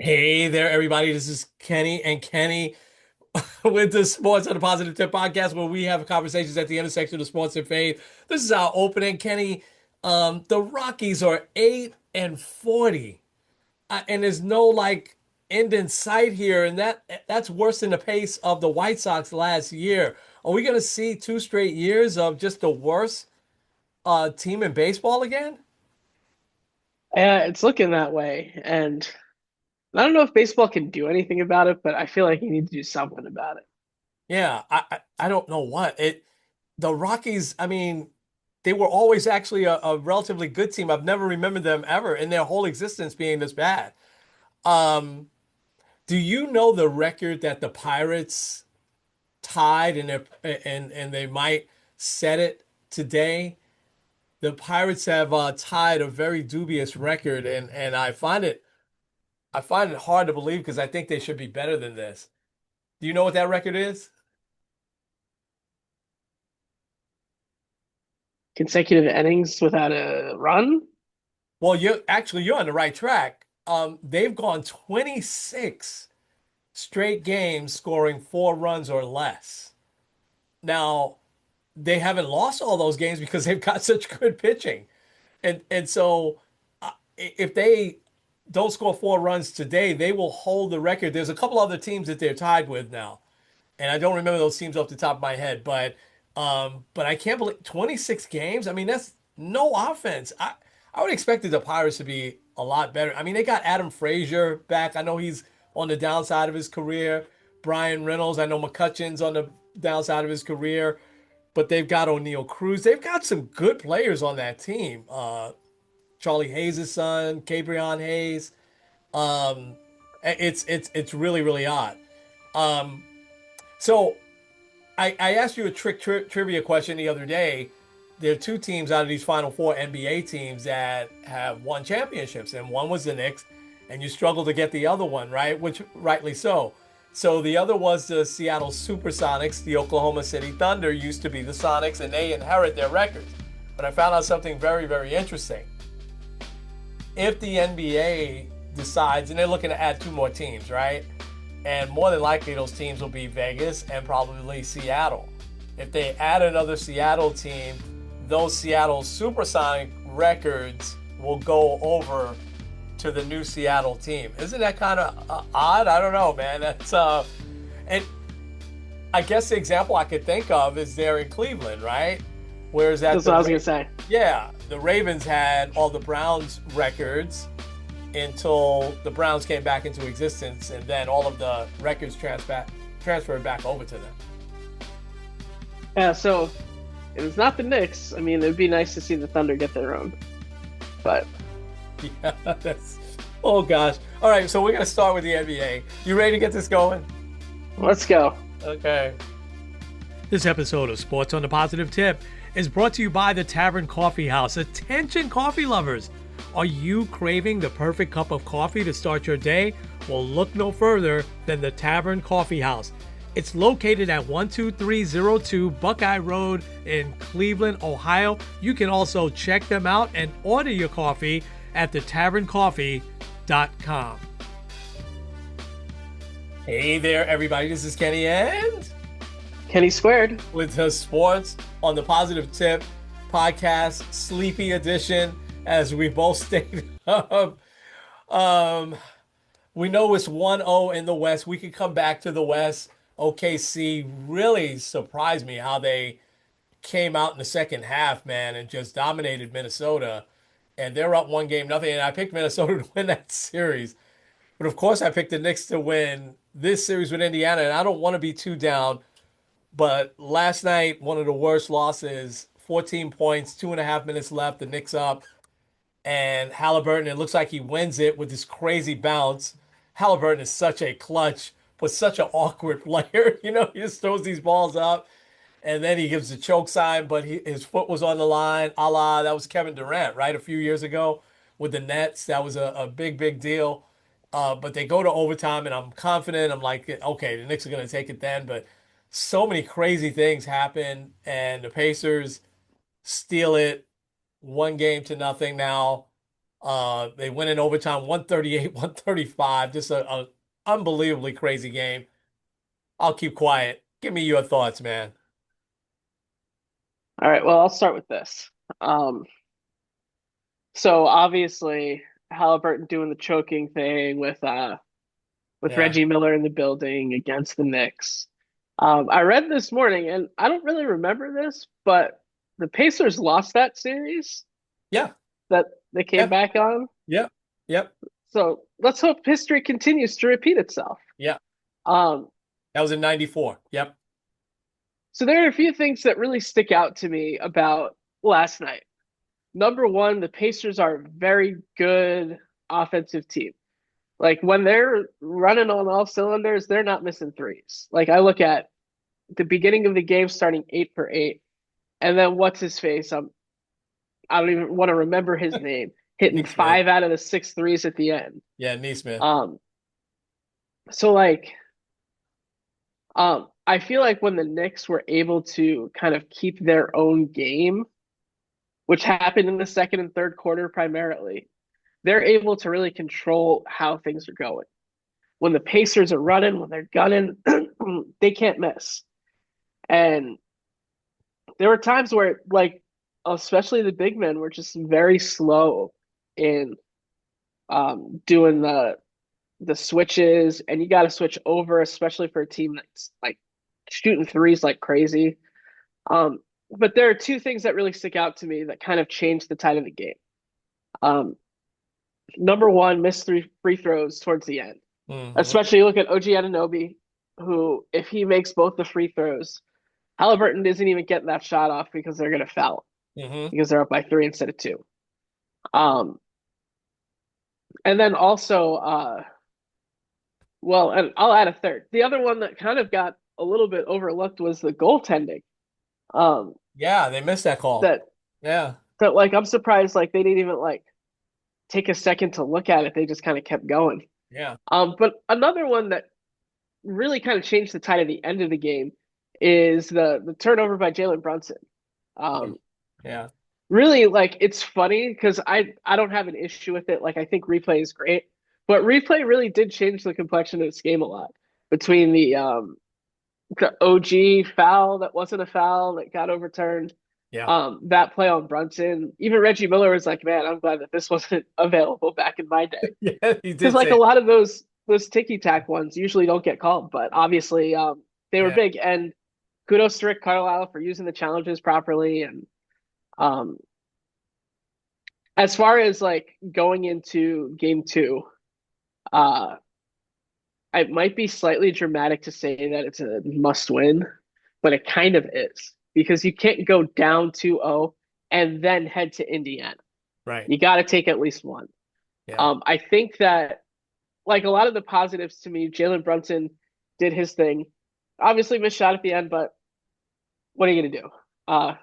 Hey there, everybody. This is Kenny and Kenny with the Sports on the Positive Tip podcast, where we have conversations at the intersection of sports and faith. This is our opening, Kenny. The Rockies are 8-40, and there's no end in sight here, and that's worse than the pace of the White Sox last year. Are we going to see 2 straight years of just the worst team in baseball again? It's looking that way, and I don't know if baseball can do anything about it, but I feel like you need to do something about it. Yeah, I don't know what it. The Rockies, I mean, they were always actually a relatively good team. I've never remembered them ever in their whole existence being this bad. Um, do you know the record that the Pirates tied and they might set it today? The Pirates have tied a very dubious record, and I find it hard to believe because I think they should be better than this. Do you know what that record is? Consecutive innings without a run? Well, you're on the right track. They've gone 26 straight games scoring 4 runs or less. Now, they haven't lost all those games because they've got such good pitching. And so if they don't score 4 runs today, they will hold the record. There's a couple other teams that they're tied with now. And I don't remember those teams off the top of my head, but I can't believe 26 games. I mean, that's no offense. I would expect the Pirates to be a lot better. I mean, they got Adam Frazier back. I know he's on the downside of his career. Brian Reynolds, I know McCutcheon's on the downside of his career, but they've got O'Neal Cruz. They've got some good players on that team. Charlie Hayes' son, Cabrion Hayes. Um, it's really really odd. Um, so I asked you a trivia question the other day. There are two teams out of these Final Four NBA teams that have won championships, and one was the Knicks, and you struggled to get the other one, right? Which rightly so. So the other was the Seattle Supersonics. The Oklahoma City Thunder used to be the Sonics, and they inherit their records. But I found out something very, very interesting. If the NBA decides, and they're looking to add two more teams, right? And more than likely, those teams will be Vegas and probably Seattle. If they add another Seattle team, those Seattle Supersonic records will go over to the new Seattle team. Isn't that kind of odd? I don't know, man. And I guess the example I could think of is there in Cleveland, right? Whereas at That's what the I was gonna say. yeah, the Ravens had all the Browns records until the Browns came back into existence, and then all of the records transferred back over to them. Yeah, so if it's not the Knicks, I mean, it'd be nice to see the Thunder get their own. But Yeah, that's oh gosh. All right, so we're gonna start with the NBA. You ready to get this going? let's go. Okay. This episode of Sports on the Positive Tip is brought to you by the Tavern Coffee House. Attention, coffee lovers! Are you craving the perfect cup of coffee to start your day? Well, look no further than the Tavern Coffee House. It's located at 12302 Buckeye Road in Cleveland, Ohio. You can also check them out and order your coffee at thetaverncoffee.com. Hey there, everybody. This is Kenny and Kenny squared. with the Sports on the Positive Tip podcast, Sleepy Edition, as we both stated. um, we know it's 1-0 in the West. We could come back to the West. OKC really surprised me how they came out in the second half, man, and just dominated Minnesota. And they're up 1-0. And I picked Minnesota to win that series. But of course, I picked the Knicks to win this series with Indiana. And I don't want to be too down. But last night, one of the worst losses, 14 points, 2.5 minutes left, the Knicks up. And Halliburton, it looks like he wins it with this crazy bounce. Halliburton is such a clutch, but such an awkward player. He just throws these balls up and then he gives the choke sign, but his foot was on the line. A la, that was Kevin Durant, right? A few years ago with the Nets. That was a big, big deal. But they go to overtime, and I'm confident. I'm like, okay, the Knicks are going to take it then. But so many crazy things happen, and the Pacers steal it 1-0 now. They went in overtime 138, 135. Just a unbelievably crazy game. I'll keep quiet. Give me your thoughts, man. All right, well, I'll start with this. Um, so obviously Halliburton doing the choking thing with Yeah. Reggie Miller in the building against the Knicks. I read this morning, and I don't really remember this, but the Pacers lost that series Yeah. that they came Yeah. back on. Yep. Yep. So let's hope history continues to repeat itself. Yeah. Um, That was in 94. Yep. so there are a few things that really stick out to me about last night. Number one, the Pacers are a very good offensive team. Like when they're running on all cylinders, they're not missing threes. Like I look at the beginning of the game starting 8 for 8, and then what's his face? I don't even want to remember his name, hitting Nick Smith. 5 out of the 6 threes at the end. Yeah, Neesmith. Um, so like I feel like when the Knicks were able to kind of keep their own game, which happened in the second and third quarter primarily, they're able to really control how things are going. When the Pacers are running, when they're gunning, they can't miss. And there were times where, like, especially the big men were just very slow in doing the switches, and you got to switch over, especially for a team that's like shooting threes like crazy. Um, but there are two things that really stick out to me that kind of changed the tide of the game. Um, Number one, missed three free throws towards the end. Hmm. Especially look at OG Anunoby, who, if he makes both the free throws, Halliburton isn't even getting that shot off because they're going to foul Hmm. because they're up by three instead of two. Um, and then also, well, and I'll add a third. The other one that kind of got a little bit overlooked was the goaltending. Um, Yeah, they missed that call. that Yeah. that like I'm surprised like they didn't even like take a second to look at it. They just kind of kept going. Yeah. But another one that really kind of changed the tide at the end of the game is the turnover by Jalen Brunson. Mm. Um, Yeah. Really, like it's funny because I don't have an issue with it. Like I think replay is great, but replay really did change the complexion of this game a lot between the OG foul that wasn't a foul that got overturned. Yeah. That play on Brunson, even Reggie Miller was like, "Man, I'm glad that this wasn't available back in my day." Yeah, he Because did like say a it. lot of those ticky tack ones usually don't get called, but obviously they were Yeah. big. And kudos to Rick Carlisle for using the challenges properly. And um, as far as like going into game two, uh, it might be slightly dramatic to say that it's a must win, but it kind of is because you can't go down 2-0 and then head to Indiana. Right. You got to take at least one. Yeah. I think that like a lot of the positives to me, Jalen Brunson did his thing. Obviously missed shot at the end, but what are you gonna do? Uh,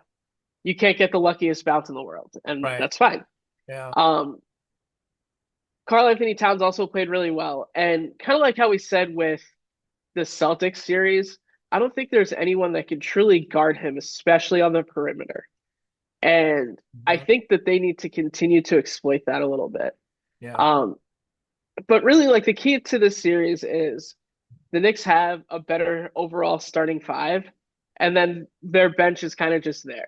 you can't get the luckiest bounce in the world, and Right. that's fine. Yeah. Um, Karl Anthony Towns also played really well, and kind of like how we said with the Celtics series, I don't think there's anyone that can truly guard him, especially on the perimeter. And I Mhm. think that they need to continue to exploit that a little bit. Yeah. Um, but really, like the key to this series is the Knicks have a better overall starting five, and then their bench is kind of just there.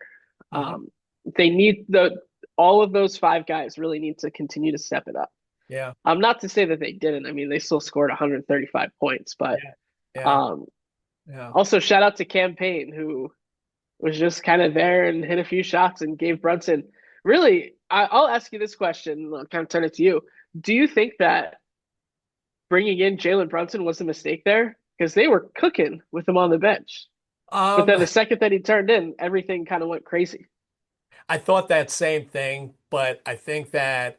Hmm. Um, they need the all of those five guys really need to continue to step it up. Yeah. Not to say that they didn't. I mean, they still scored 135 points, but Yeah. Yeah. um, Yeah. also shout out to Cam Payne who was just kind of there and hit a few shots and gave Brunson. Really, I'll ask you this question. I'll kind of turn it to you. Do you think that bringing in Jalen Brunson was a mistake there? Because they were cooking with him on the bench. But Um, then the second that he turned in, everything kind of went crazy. I thought that same thing, but I think that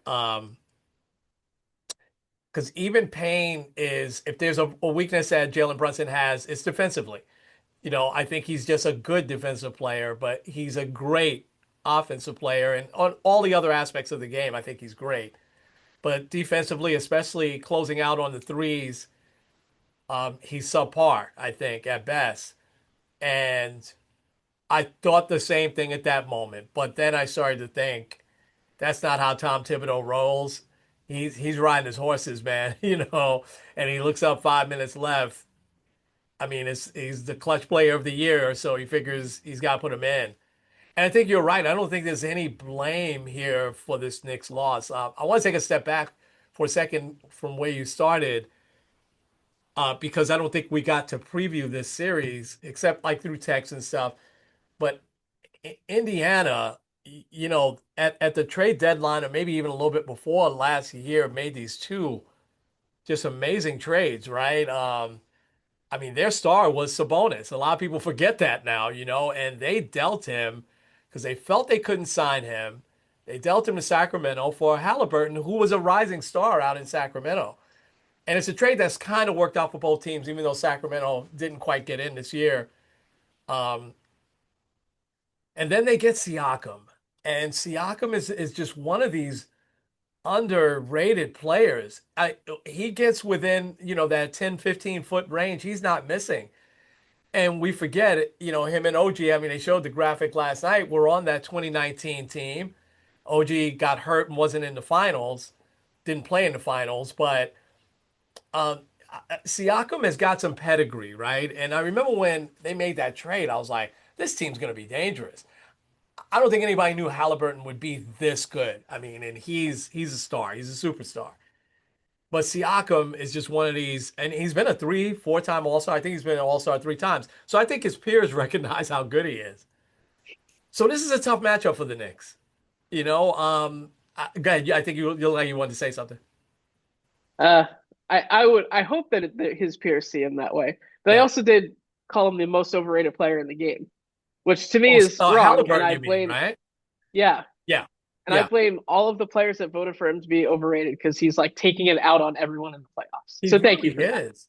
because even Payne is, if there's a weakness that Jalen Brunson has, it's defensively. I think he's just a good defensive player, but he's a great offensive player. And on all the other aspects of the game, I think he's great. But defensively, especially closing out on the threes, he's subpar, I think, at best. And I thought the same thing at that moment. But then I started to think That's not how Tom Thibodeau rolls. He's riding his horses, man, and he looks up 5 minutes left. I mean, he's the clutch player of the year, so he figures he's got to put him in. And I think you're right. I don't think there's any blame here for this Knicks loss. I want to take a step back for a second from where you started, because I don't think we got to preview this series except like through text and stuff. But Indiana, at the trade deadline or maybe even a little bit before last year, made these two just amazing trades, right? I mean, their star was Sabonis. A lot of people forget that now, and they dealt him because they felt they couldn't sign him. They dealt him to Sacramento for Halliburton, who was a rising star out in Sacramento. And it's a trade that's kind of worked out for both teams, even though Sacramento didn't quite get in this year. Um, and then they get Siakam. And Siakam is just one of these underrated players. He gets within, that 10, 15-foot range. He's not missing. And we forget, him and OG. I mean, they showed the graphic last night. We're on that 2019 team. OG got hurt and wasn't in the finals, didn't play in the finals, but um, Siakam has got some pedigree, right? And I remember when they made that trade, I was like, this team's going to be dangerous. I don't think anybody knew Halliburton would be this good. I mean, and he's a star. He's a superstar. But Siakam is just one of these, and he's been a 3, 4 time All-Star. I think he's been an All-Star 3 times. So I think his peers recognize how good he is. So this is a tough matchup for the Knicks. Go ahead. I think you wanted to say something. Uh, I hope that, that his peers see him that way. But I Yeah. also did call him the most overrated player in the game, which to me Oh, is wrong. And Halliburton, I you mean, blame, right? yeah, Yeah. and I Yeah. blame all of the players that voted for him to be overrated because he's like taking it out on everyone in the playoffs. He So thank you really for that. is.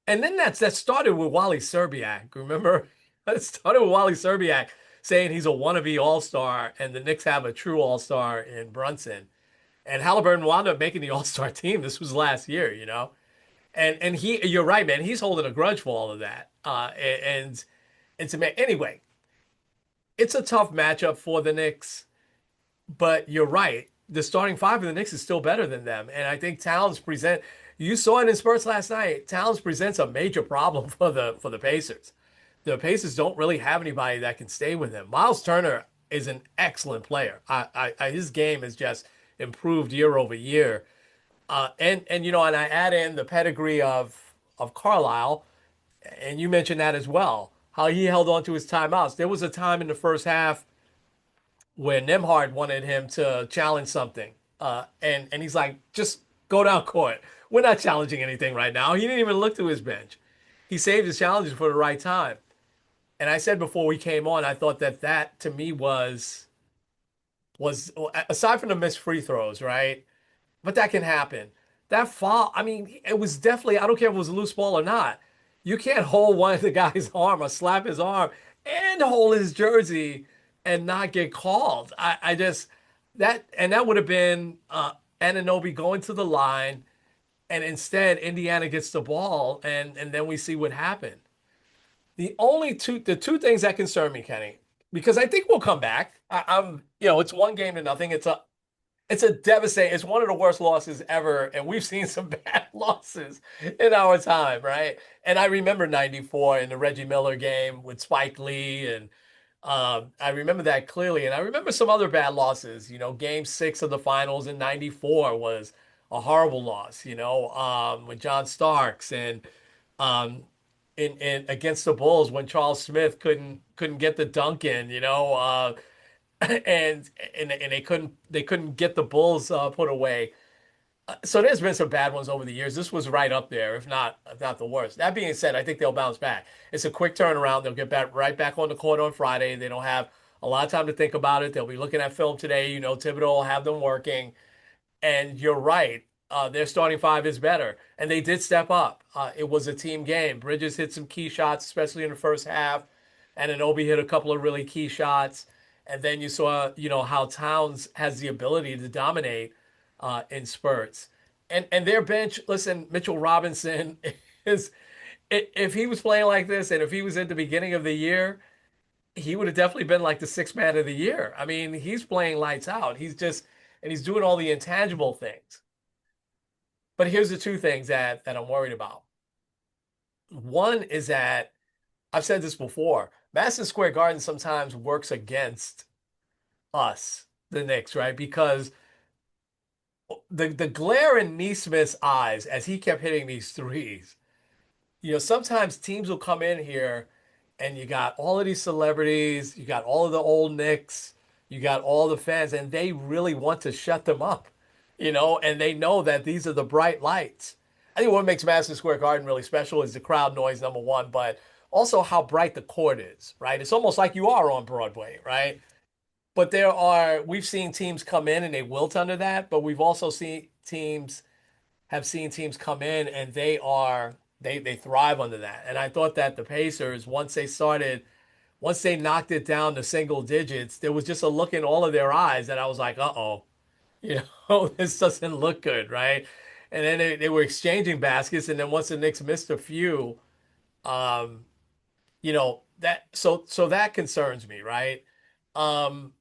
And then that started with Wally Serbiak. Remember? It started with Wally Serbiak saying he's a wannabe all-star, and the Knicks have a true all-star in Brunson. And Halliburton wound up making the all-star team. This was last year. And you're right, man. He's holding a grudge for all of that. And it's anyway. It's a tough matchup for the Knicks, but you're right. The starting five of the Knicks is still better than them, and I think Towns present. You saw it in Spurs last night. Towns presents a major problem for the Pacers. The Pacers don't really have anybody that can stay with him. Miles Turner is an excellent player. His game has just improved year over year. And I add in the pedigree of Carlisle, and you mentioned that as well. How he held on to his timeouts. There was a time in the first half where Nemhard wanted him to challenge something, and he's like, just go down court. We're not challenging anything right now. He didn't even look to his bench. He saved his challenges for the right time. And I said before we came on, I thought that to me was aside from the missed free throws, right? But that can happen. That foul, I mean, it was definitely, I don't care if it was a loose ball or not. You can't hold one of the guy's arm or slap his arm and hold his jersey and not get called. I just, that would have been Anunoby going to the line, and instead Indiana gets the ball, and then we see what happened. The two things that concern me, Kenny, because I think we'll come back. It's 1 game to nothing. It's a devastating, it's one of the worst losses ever, and we've seen some bad losses in our time, right? And I remember 94 in the Reggie Miller game with Spike Lee, and I remember that clearly. And I remember some other bad losses. Game 6 of the finals in 94 was a horrible loss, with John Starks, and um, in against the Bulls when Charles Smith couldn't get the dunk in, and and they couldn't get the Bulls put away. So there's been some bad ones over the years. This was right up there, if not the worst. That being said, I think they'll bounce back. It's a quick turnaround. They'll get back right back on the court on Friday. They don't have a lot of time to think about it. They'll be looking at film today. Thibodeau will have them working. And you're right. Their starting five is better. And they did step up. It was a team game. Bridges hit some key shots, especially in the first half. And Obi hit a couple of really key shots. And then you saw, how Towns has the ability to dominate in spurts. And their bench, listen, Mitchell Robinson is, if he was playing like this and if he was at the beginning of the year, he would have definitely been like the sixth man of the year. I mean, he's playing lights out. He's just and he's doing all the intangible things. But here's the two things that I'm worried about. One is that I've said this before. Madison Square Garden sometimes works against us, the Knicks, right? Because the glare in Neesmith's eyes as he kept hitting these threes, sometimes teams will come in here and you got all of these celebrities, you got all of the old Knicks, you got all the fans, and they really want to shut them up, and they know that these are the bright lights. I think what makes Madison Square Garden really special is the crowd noise, number one, but also how bright the court is, right? It's almost like you are on Broadway, right? But we've seen teams come in and they wilt under that, but we've also seen teams come in and they thrive under that. And I thought that the Pacers, once they knocked it down to single digits, there was just a look in all of their eyes that I was like, uh-oh, this doesn't look good, right? And then they were exchanging baskets, and then once the Knicks missed a few, um, so that concerns me, right? Um,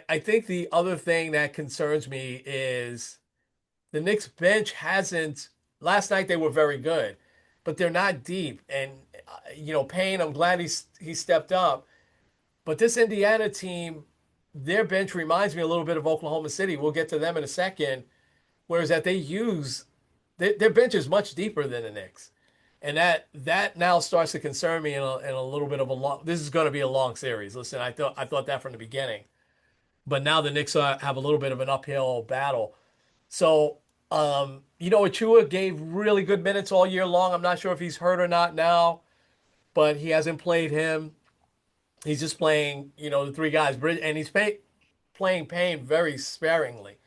I think the other thing that concerns me is the Knicks bench hasn't. Last night they were very good, but they're not deep. And Payne, I'm glad he stepped up. But this Indiana team, their bench reminds me a little bit of Oklahoma City. We'll get to them in a second. Whereas that their bench is much deeper than the Knicks, and that now starts to concern me in a little bit of a long. This is going to be a long series. Listen, I thought that from the beginning, but now the Knicks have a little bit of an uphill battle. So, Achua gave really good minutes all year long. I'm not sure if he's hurt or not now, but he hasn't played him. He's just playing, the three guys, and playing Payne very sparingly.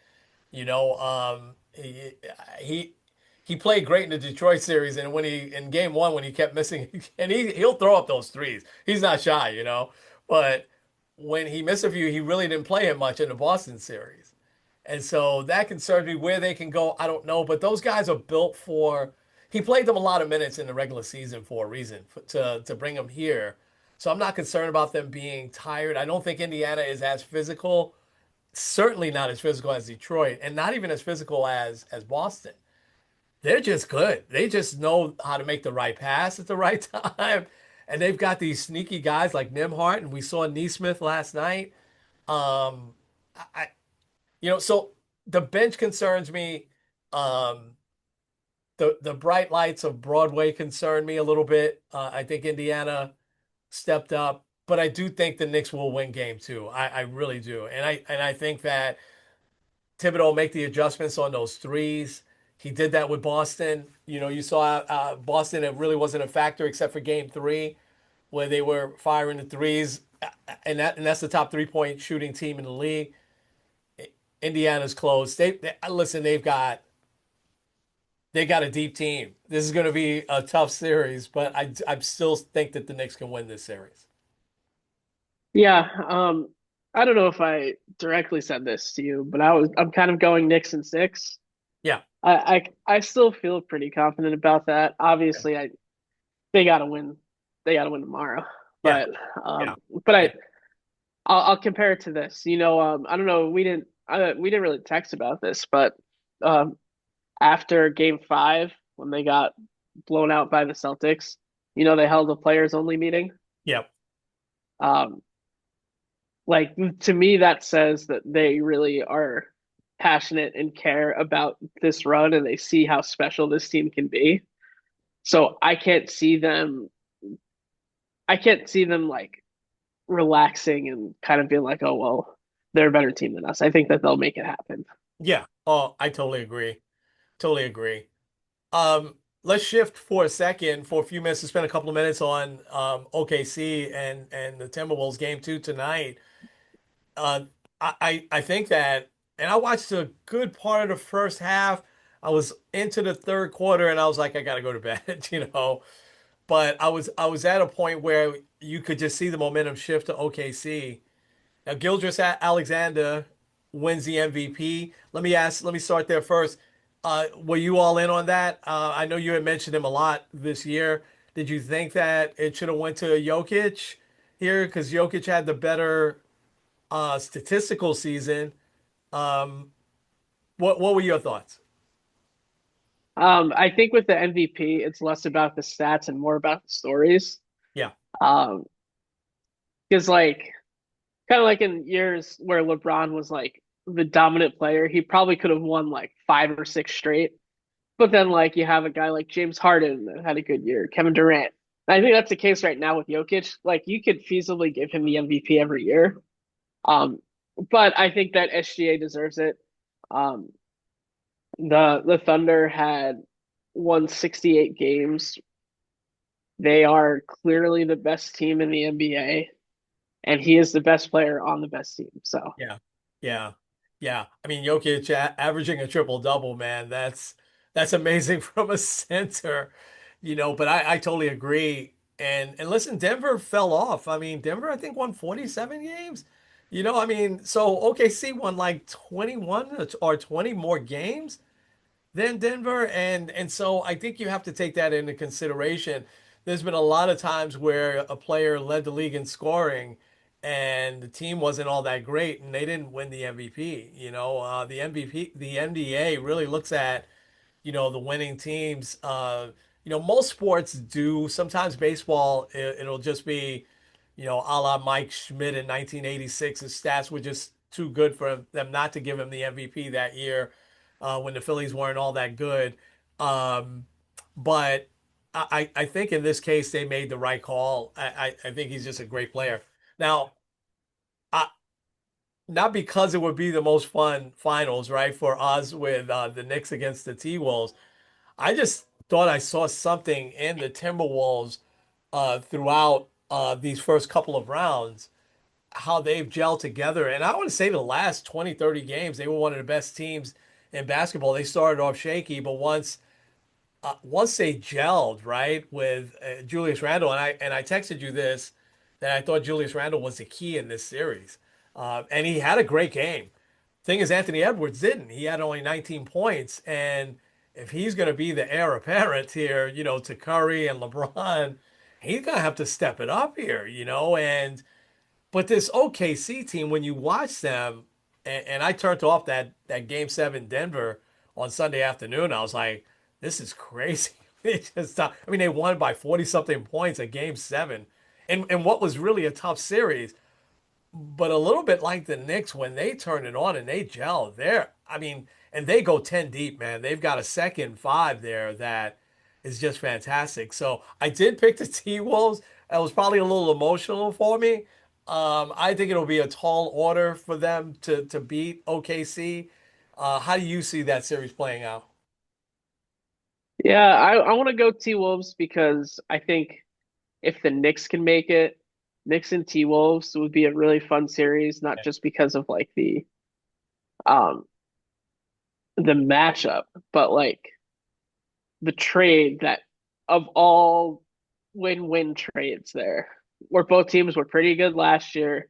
You know, he he played great in the Detroit series, and when he in game one when he kept missing, and he'll throw up those threes. He's not shy. But when he missed a few, he really didn't play him much in the Boston series. And so that concerns me. Where they can go, I don't know. But those guys are built for. He played them a lot of minutes in the regular season for a reason, to bring them here. So I'm not concerned about them being tired. I don't think Indiana is as physical, certainly not as physical as Detroit, and not even as physical as Boston. They're just good. They just know how to make the right pass at the right time. And they've got these sneaky guys like Nimhart, and we saw Neesmith last night. Um, I, so the bench concerns me. Um, the bright lights of Broadway concern me a little bit. I think Indiana stepped up, but I do think the Knicks will win game two. I really do, and I think that Thibodeau will make the adjustments on those threes. He did that with Boston. You saw Boston. It really wasn't a factor except for game three, where they were firing the threes, and that's the top 3-point shooting team in the league. Indiana's close. Listen. They got a deep team. This is going to be a tough series, but I still think that the Knicks can win this series. Yeah, I don't know if I directly said this to you, but I'm kind of going Knicks in six. Yeah. I still feel pretty confident about that. Yeah. Obviously, they gotta win. They gotta win tomorrow. Yeah. But Yeah. but Yeah. I'll compare it to this. I don't know. We didn't really text about this, but um, after Game 5, when they got blown out by the Celtics, they held a players only meeting. Yeah. Um, like to me, that says that they really are passionate and care about this run, and they see how special this team can be. So I can't see them like relaxing and kind of being like, oh well, they're a better team than us. I think that they'll make it happen. Yeah. Oh, I totally agree. Totally agree. Let's shift for a second, for a few minutes, to spend a couple of minutes on OKC and the Timberwolves game two tonight. Uh, I think that, and I watched a good part of the first half. I was into the third quarter, and I was like, I gotta go to bed, But I was at a point where you could just see the momentum shift to OKC. Now, Gildress Alexander wins the MVP. Let me start there first. Were you all in on that? I know you had mentioned him a lot this year. Did you think that it should have went to Jokic here? Because Jokic had the better statistical season, Um, what were your thoughts? I think with the MVP, it's less about the stats and more about the stories. Yeah, Um, because like kind of like in years where LeBron was like the dominant player, he probably could have won like 5 or 6 straight. But then like you have a guy like James Harden that had a good year, Kevin Durant. I think that's the case right now with Jokic. Like you could feasibly give him the MVP every year. Um, but I think that SGA deserves it. Um, the Thunder had won 68 games. They are clearly the best team in the NBA, and he is the best player on the best team. So yeah, yeah, yeah. I mean, Jokic averaging a triple double, man. That's amazing from a center, But I totally agree. And listen, Denver fell off. I mean, Denver I think won 47 games. I mean, so OKC won like 21 or 20 more games than Denver, and so I think you have to take that into consideration. There's been a lot of times where a player led the league in scoring, and the team wasn't all that great, and they didn't win the MVP. The MVP, the NBA really looks at the winning teams. Most sports do. Sometimes baseball, it'll just be, a la Mike Schmidt in 1986. His stats were just too good for them not to give him the MVP that year when the Phillies weren't all that good. Um, but I think in this case they made the right call. I think he's just a great player. Now, I, not because it would be the most fun finals, right, for us with the Knicks against the T-Wolves. I just thought I saw something in the Timberwolves throughout these first couple of rounds, how they've gelled together. And I want to say the last 20, 30 games, they were one of the best teams in basketball. They started off shaky, but once they gelled, right, with Julius Randle, and I texted you this, that I thought Julius Randle was the key in this series. And he had a great game. Thing is, Anthony Edwards didn't. He had only 19 points. And if he's going to be the heir apparent here, to Curry and LeBron, he's going to have to step it up here, And but this OKC team, when you watch them, and I turned off that Game 7 Denver on Sunday afternoon, I was like, this is crazy. They just, I mean, they won by 40 something points at Game 7, and what was really a tough series. But a little bit like the Knicks, when they turn it on and they gel, I mean, and they go 10 deep, man. They've got a second five there that is just fantastic. So I did pick the T-Wolves. That was probably a little emotional for me. I think it'll be a tall order for them to beat OKC. How do you see that series playing out? yeah, I want to go T Wolves because I think if the Knicks can make it, Knicks and T Wolves would be a really fun series, not just because of like um the matchup, but like the trade that of all win-win trades there, where both teams were pretty good last year,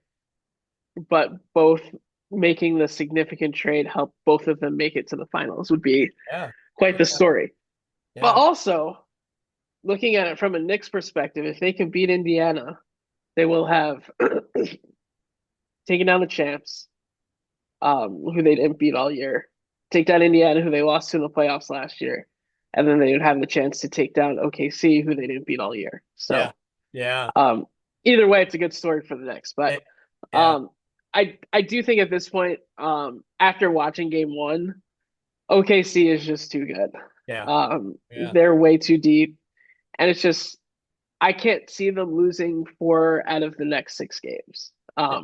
but both making the significant trade helped both of them make it to the finals would be Yeah, quite the story. But yeah, also, looking at it from a Knicks perspective, if they can beat Indiana, they will have taken down the champs, who they didn't beat all year, take down Indiana, who they lost to in the playoffs last year, and then they would have the chance to take down OKC, who they didn't beat all year. yeah, So, yeah, um, either way, it's a good story for the Knicks. But eh, yeah, um, I do think at this point, after watching Game One, OKC is just too good. yeah, yeah, They're way too deep, and it's just I can't see them losing 4 out of the next 6 games. yeah,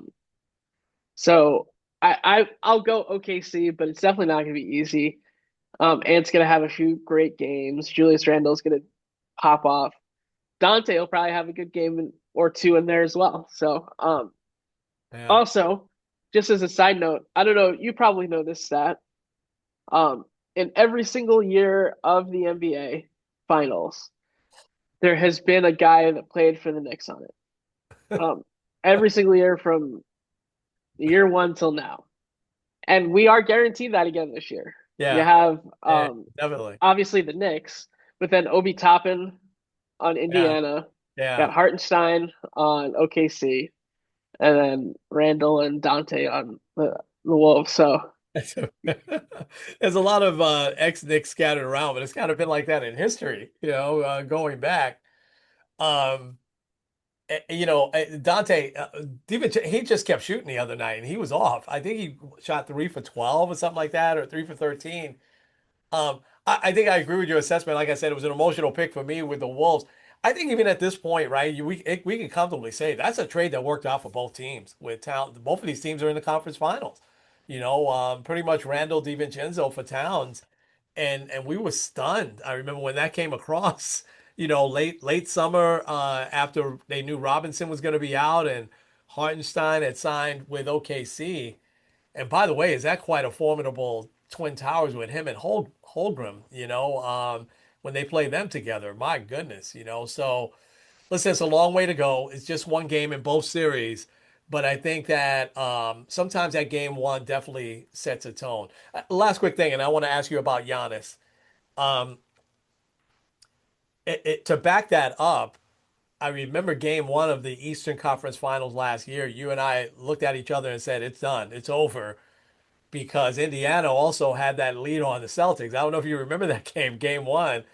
So I'll go OKC, but it's definitely not going to be easy. Ant's going to have a few great games. Julius Randle's going to pop off. Dante will probably have a good game or two in there as well. So yeah. also, just as a side note, I don't know, you probably know this stat. Um, in every single year of the NBA Finals, there has been a guy that played for the Knicks on it. Um, every single year from year one till now. And we are guaranteed that again this year. You Yeah, have yeah, definitely. obviously the Knicks, but then Obi Toppin on Yeah, Indiana, yeah, got Hartenstein on OKC, and then Randall and Dante on the Wolves. So There's a lot of ex-Knicks scattered around, but it's kind of been like that in history, going back. Um, Dante, he just kept shooting the other night, and he was off. I think he shot 3 for 12 or something like that, or 3 for 13. I think I agree with your assessment. Like I said, it was an emotional pick for me with the Wolves. I think even at this point, right, we can comfortably say that's a trade that worked out for both teams. With talent, both of these teams are in the conference finals. Pretty much Randall DiVincenzo for Towns, and we were stunned. I remember when that came across. Late summer, after they knew Robinson was going to be out and Hartenstein had signed with OKC. And by the way, is that quite a formidable Twin Towers with him and Holmgren, when they play them together? My goodness, So listen, it's a long way to go. It's just one game in both series. But I think that sometimes that game one definitely sets a tone. Last quick thing, and I want to ask you about Giannis. Um, to back that up, I remember game one of the Eastern Conference Finals last year. You and I looked at each other and said, it's done, it's over, because Indiana also had that lead on the Celtics. I don't know if you remember that game, game one,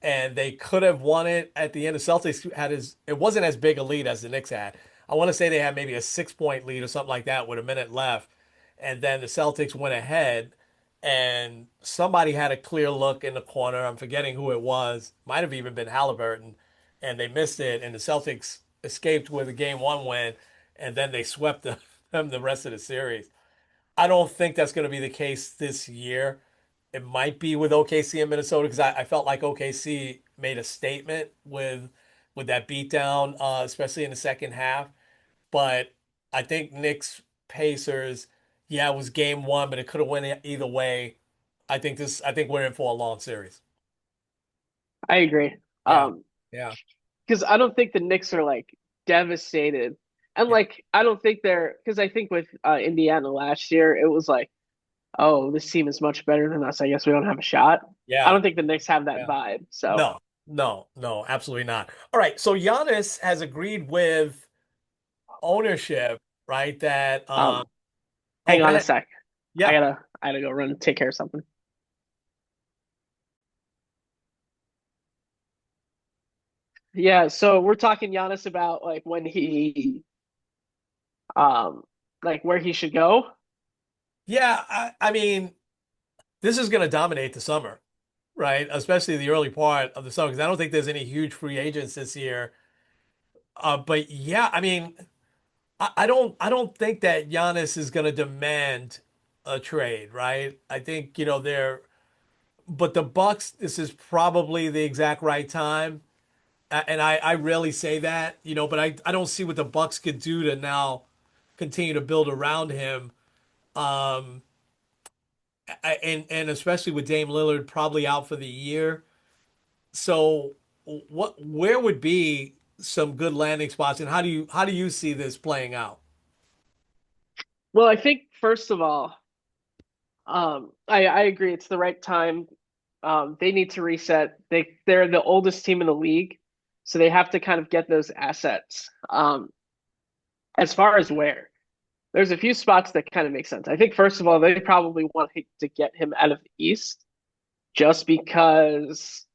and they could have won it at the end. The Celtics it wasn't as big a lead as the Knicks had. I want to say they had maybe a 6 point lead or something like that with a minute left. And then the Celtics went ahead and somebody had a clear look in the corner. I'm forgetting who it was. Might have even been Halliburton, and they missed it. And the Celtics escaped with a game one win, and then they swept them the rest of the series. I don't think that's going to be the case this year. It might be with OKC and Minnesota because I felt like OKC made a statement with that beatdown, especially in the second half. But I think Knicks Pacers, yeah, it was game one, but it could have went either way. I think we're in for a long series. I agree. Yeah, yeah, Because I don't think the Knicks are like devastated. And yeah, like I don't think they're because I think with Indiana last year it was like, oh, this team is much better than us. I guess we don't have a shot. I yeah, don't think the Knicks have that yeah. vibe. So No, no, no, absolutely not. All right, so Giannis has agreed with ownership, right? That um oh, hang go on a ahead. sec. Yeah. I gotta go run and take care of something. Yeah, so we're talking Giannis about like when he um like where he should go. Yeah, I mean, this is going to dominate the summer, right? Especially the early part of the summer, because I don't think there's any huge free agents this year. But yeah, I mean, I don't think that Giannis is going to demand a trade, right? I think, but the Bucks, this is probably the exact right time. And I rarely say that, but I don't see what the Bucks could do to now continue to build around him. Um, and especially with Dame Lillard probably out for the year. So where would be some good landing spots, and how do you see this playing out? Well, I think first of all, I agree it's the right time. They need to reset. They're the oldest team in the league, so they have to kind of get those assets. As far as where, there's a few spots that kind of make sense. I think first of all, they probably want to get him out of the East just because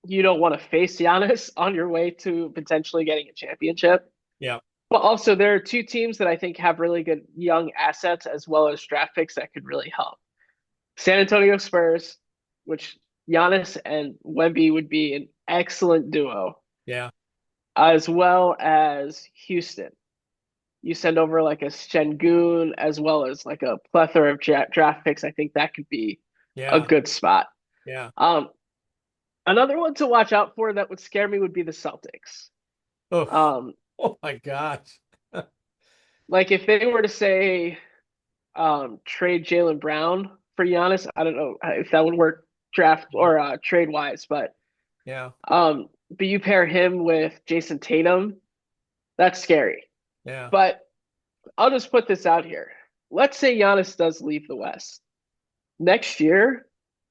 you don't want to face Giannis on your way to potentially getting a championship. Yeah, But also, there are two teams that I think have really good young assets as well as draft picks that could really help. San Antonio Spurs, which Giannis and Wemby would be an excellent duo, yeah, as well as Houston. You send over like a Şengün as well as like a plethora of draft picks. I think that could be a yeah, good spot. yeah. Um, Another one to watch out for that would scare me would be the Celtics. Oh, Um, oh my gosh. like if they were to say trade Jaylen Brown for Giannis, I don't know if that would work draft or trade wise, Yeah, but you pair him with Jason Tatum, that's scary. yeah. But I'll just put this out here. Let's say Giannis does leave the West. Next year,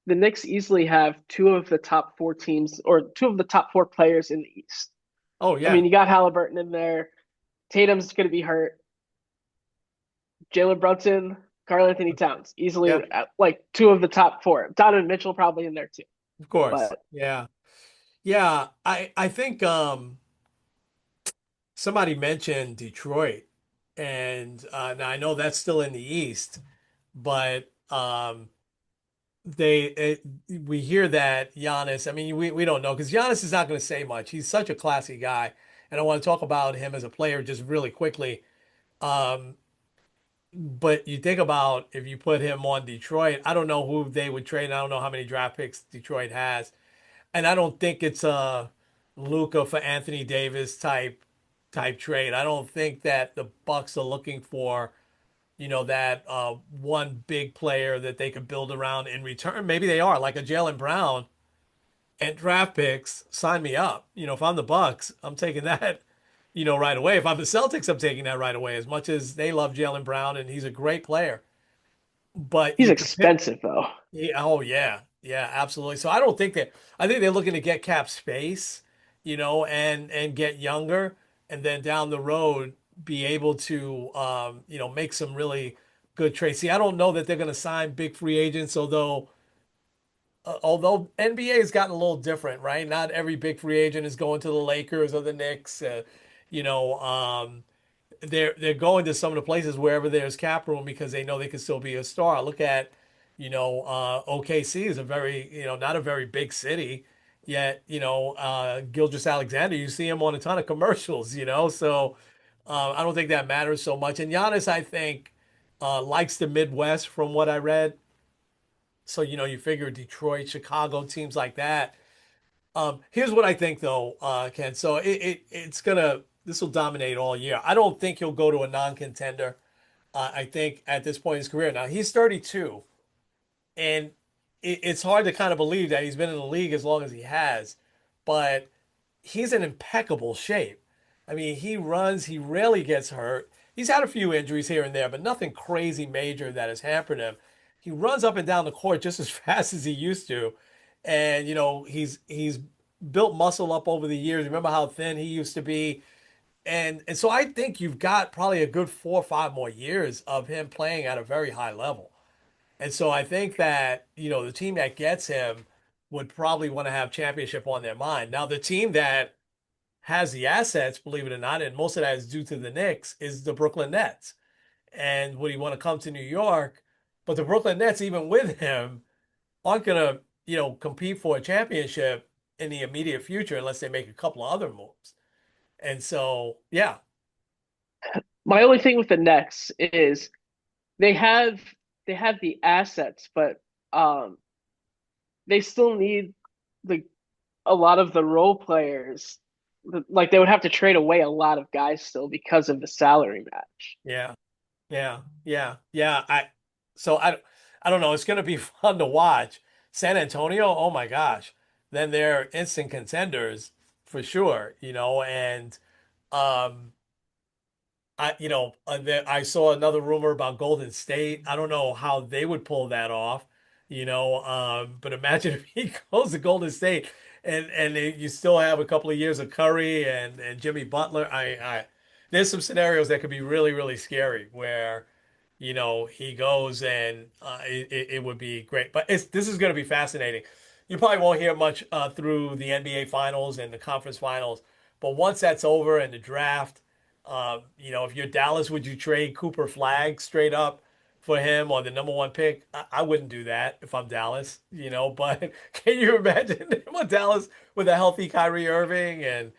the Knicks easily have two of the top four teams or two of the top four players in the East. Oh I yeah, mean, you got Halliburton in there. Tatum's going to be hurt. Jalen Brunson. Karl Anthony Towns, easily Yeah, like two of the top four. Donovan Mitchell probably in there too. of course. But Yeah. Yeah, I think somebody mentioned Detroit, and now I know that's still in the East, but they we hear that Giannis. I mean, we don't know because Giannis is not going to say much. He's such a classy guy, and I want to talk about him as a player just really quickly. Um, but you think about if you put him on Detroit, I don't know who they would trade. I don't know how many draft picks Detroit has, and I don't think it's a Luka for Anthony Davis type trade. I don't think that the Bucks are looking for, that one big player that they could build around in return. Maybe they are like a Jalen Brown and draft picks. Sign me up. If I'm the Bucks, I'm taking that. Right away. If I'm the Celtics, I'm taking that right away. As much as they love Jalen Brown and he's a great player, but he's you compare. expensive though. Yeah, oh yeah, yeah, absolutely. So I don't think that. I think they're looking to get cap space, and get younger, and then down the road be able to, make some really good trades. See, I don't know that they're going to sign big free agents, although NBA has gotten a little different, right? Not every big free agent is going to the Lakers or the Knicks. You know, um, they're going to some of the places wherever there's cap room because they know they can still be a star. Look at, OKC is a very, not a very big city, yet, Gilgeous Alexander, you see him on a ton of commercials, so I don't think that matters so much. And Giannis, I think, likes the Midwest from what I read. So, you figure Detroit, Chicago, teams like that. Here's what I think though, Ken. So this will dominate all year. I don't think he'll go to a non-contender. I think at this point in his career, now he's 32, and it's hard to kind of believe that he's been in the league as long as he has, but he's in impeccable shape. I mean, he runs, he rarely gets hurt. He's had a few injuries here and there, but nothing crazy major that has hampered him. He runs up and down the court just as fast as he used to. And he's built muscle up over the years. Remember how thin he used to be? And so I think you've got probably a good 4 or 5 more years of him playing at a very high level. And so I think that, the team that gets him would probably want to have championship on their mind. Now, the team that has the assets, believe it or not, and most of that is due to the Knicks, is the Brooklyn Nets. And would he want to come to New York? But the Brooklyn Nets, even with him, aren't going to, compete for a championship in the immediate future unless they make a couple of other moves. And so, yeah, My only thing with the Nets is they have they have the assets, but um they still need the a lot of the role players. Like they would have to trade away a lot of guys still because of the salary match. yeah, yeah. I don't know. It's going to be fun to watch. San Antonio, oh my gosh, then they're instant contenders for sure, and um, I saw another rumor about Golden State. I don't know how they would pull that off, but imagine if he goes to Golden State and you still have a couple of years of Curry and Jimmy Butler. There's some scenarios that could be really, really scary where, he goes and it would be great. But this is going to be fascinating. You probably won't hear much through the NBA finals and the conference finals, but once that's over and the draft, if you're Dallas, would you trade Cooper Flag straight up for him or the number one pick? I wouldn't do that if I'm Dallas, but can you imagine him with Dallas with a healthy Kyrie Irving and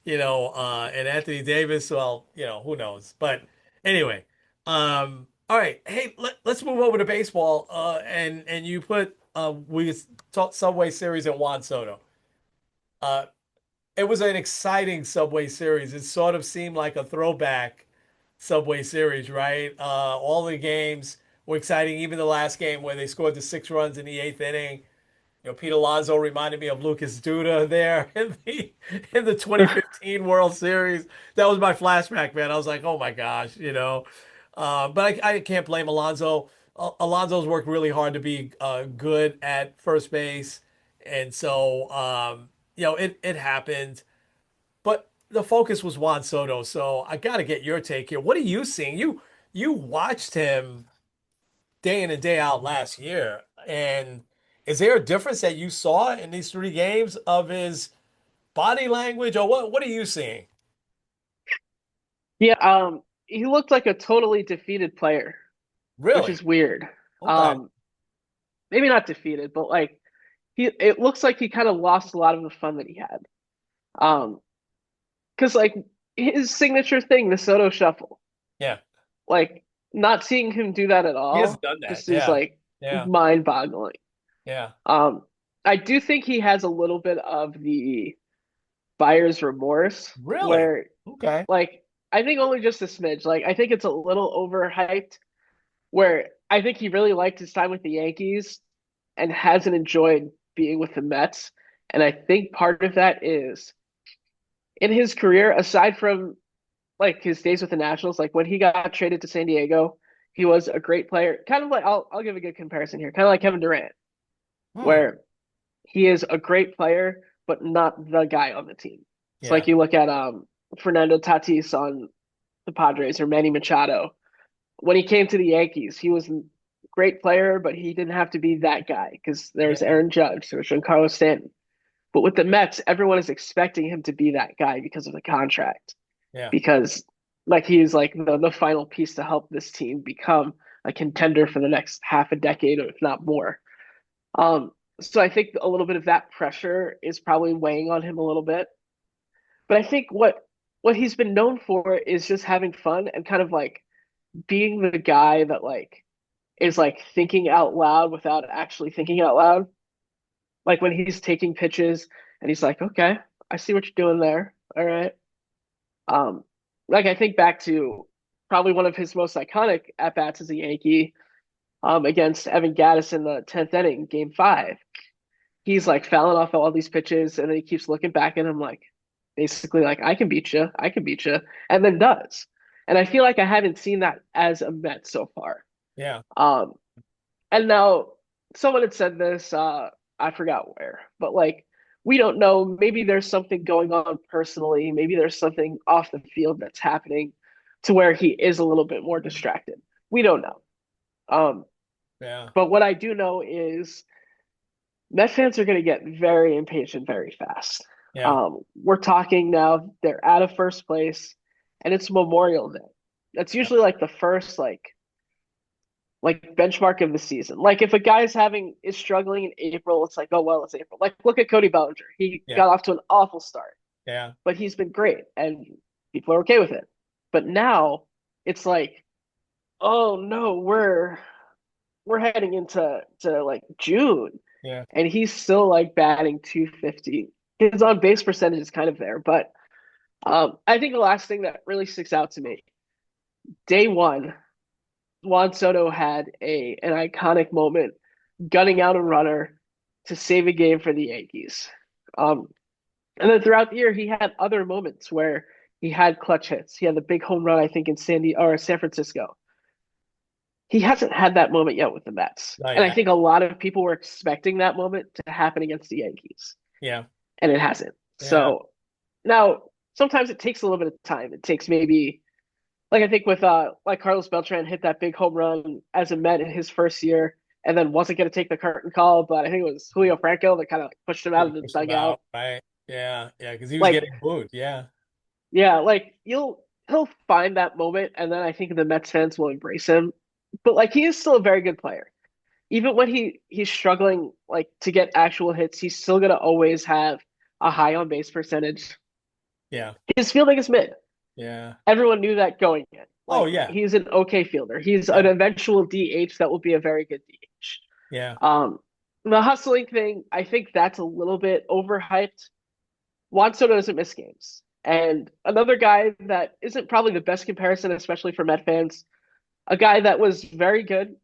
Anthony Davis? Well, who knows? But anyway, all right. Hey, let's move over to baseball. And you put we talked Subway Series and Juan Soto. Uh, it was an exciting Subway Series. It sort of seemed like a throwback Subway Series, right? All the games were exciting, even the last game where they scored the 6 runs in the eighth inning. Pete Alonso reminded me of Lucas Duda there in the 2015 World Series. That was my flashback, man. I was like, oh my gosh, but I can't blame Alonso. Alonso's worked really hard to be good at first base, and so it happened. But the focus was Juan Soto, so I got to get your take here. What are you seeing? You watched him day in and day out last year. And is there a difference that you saw in these 3 games of his body language, or what are you seeing? Yeah, he looked like a totally defeated player, which Really? is weird. Okay. Um, Maybe not defeated, but like it looks like he kind of lost a lot of the fun that he had. Um, because like his signature thing, the Soto shuffle, Yeah. like not seeing him do that at He hasn't all done that. just is Yeah. like Yeah. mind-boggling. Yeah. Um, I do think he has a little bit of the buyer's remorse Really? where Okay. like I think only just a smidge. Like I think it's a little overhyped where I think he really liked his time with the Yankees and hasn't enjoyed being with the Mets. And I think part of that is in his career, aside from like his days with the Nationals, like when he got traded to San Diego, he was a great player. Kind of like I'll give a good comparison here, kind of like Kevin Durant, Hmm. where he is a great player, but not the guy on the team. It's like Yeah. you look at Fernando Tatis on the Padres or Manny Machado. When he came to the Yankees, he was a great player, but he didn't have to be that guy because there was Yeah. Aaron Judge, there was Giancarlo Stanton. But with the Mets, everyone is expecting him to be that guy because of the contract. Yeah. Because like he's like the final piece to help this team become a contender for the next half a decade, or if not more. So I think a little bit of that pressure is probably weighing on him a little bit. But I think what he's been known for is just having fun and kind of like being the guy that like is like thinking out loud without actually thinking out loud. Like when he's taking pitches and he's like, okay, I see what you're doing there. All right. Um, like I think back to probably one of his most iconic at bats as a Yankee, against Evan Gattis in the 10th inning, game 5. He's like fouling off all these pitches and then he keeps looking back at him like basically like I can beat you, I can beat you, and then does. And I feel like I haven't seen that as a Met so far. Yeah. Um, and now someone had said this, I forgot where, but like we don't know. Maybe there's something going on personally. Maybe there's something off the field that's happening to where he is a little bit more distracted. We don't know. Um, Yeah. but what I do know is Met fans are going to get very impatient very fast. Yeah. We're talking now, they're out of first place and it's Memorial Day. That's Yeah. usually like the first like benchmark of the season. Like if a guy's having is struggling in April, it's like, oh well, it's April. Like look at Cody Bellinger. He Yeah. got off to an awful start, Yeah. but he's been great and people are okay with it. But now it's like, oh no, we're heading into like June Yeah. and he's still like batting 250. His on base percentage is kind of there, but I think the last thing that really sticks out to me, day one, Juan Soto had a an iconic moment gunning out a runner to save a game for the Yankees. Um, and then throughout the year, he had other moments where he had clutch hits. He had the big home run, I think, in San Francisco. He hasn't had that moment yet with the Mets, Not and I yet. think a lot of people were expecting that moment to happen against the Yankees, Yeah. and it hasn't. Yeah. So now sometimes it takes a little bit of time. It takes maybe like I think with like Carlos Beltran hit that big home run as a Met in his first year and then wasn't going to take the curtain call, but I think it was Julio Franco that kind of like pushed him out of the Push them out, dugout. right? Yeah. Yeah. Because he was Like getting booed. Yeah. yeah, like he'll find that moment and then I think the Mets fans will embrace him. But like he is still a very good player. Even when he's struggling like to get actual hits, he's still going to always have a high on base percentage. Yeah. His fielding is mid. Yeah. Everyone knew that going in. Oh, Like yeah. he's an okay fielder. He's an Yeah. eventual DH that will be a very good DH. Yeah. Um, the hustling thing, I think that's a little bit overhyped. Juan Soto doesn't miss games. And another guy that isn't probably the best comparison, especially for Met fans, a guy that was very good,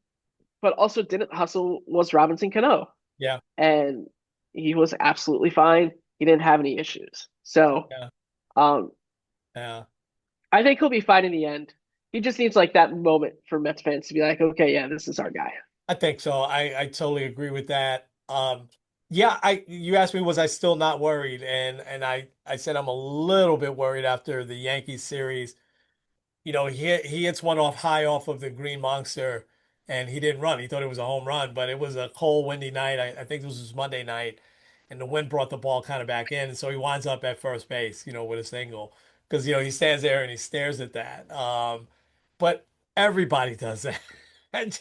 but also didn't hustle was Robinson Cano. Yeah. And he was absolutely fine. He didn't have any issues. So Yeah. um, Yeah. I think he'll be fine in the end. He just needs like that moment for Mets fans to be like, okay, yeah, this is our guy. I think so. I totally agree with that. Yeah, you asked me was I still not worried, and I said I'm a little bit worried after the Yankees series. He hits one off high off of the Green Monster and he didn't run. He thought it was a home run, but it was a cold, windy night. I think this was Monday night, and the wind brought the ball kind of back in, and so he winds up at first base, with a single because he stands there and he stares at that. But everybody does that. And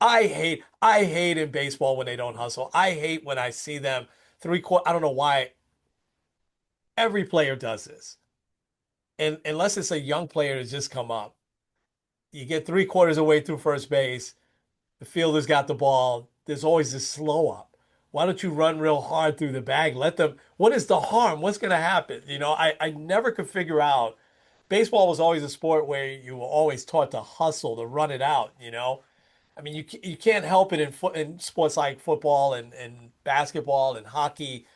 I hate in baseball when they don't hustle. I hate when I see them three quarter. I don't know why every player does this, and unless it's a young player that's just come up, you get three-quarters of the way through first base. The fielder's got the ball. There's always this slow up. Why don't you run real hard through the bag? Let them. What is the harm? What's going to happen? I never could figure out. Baseball was always a sport where you were always taught to hustle, to run it out. I mean, you can't help it in sports like football and basketball and hockey,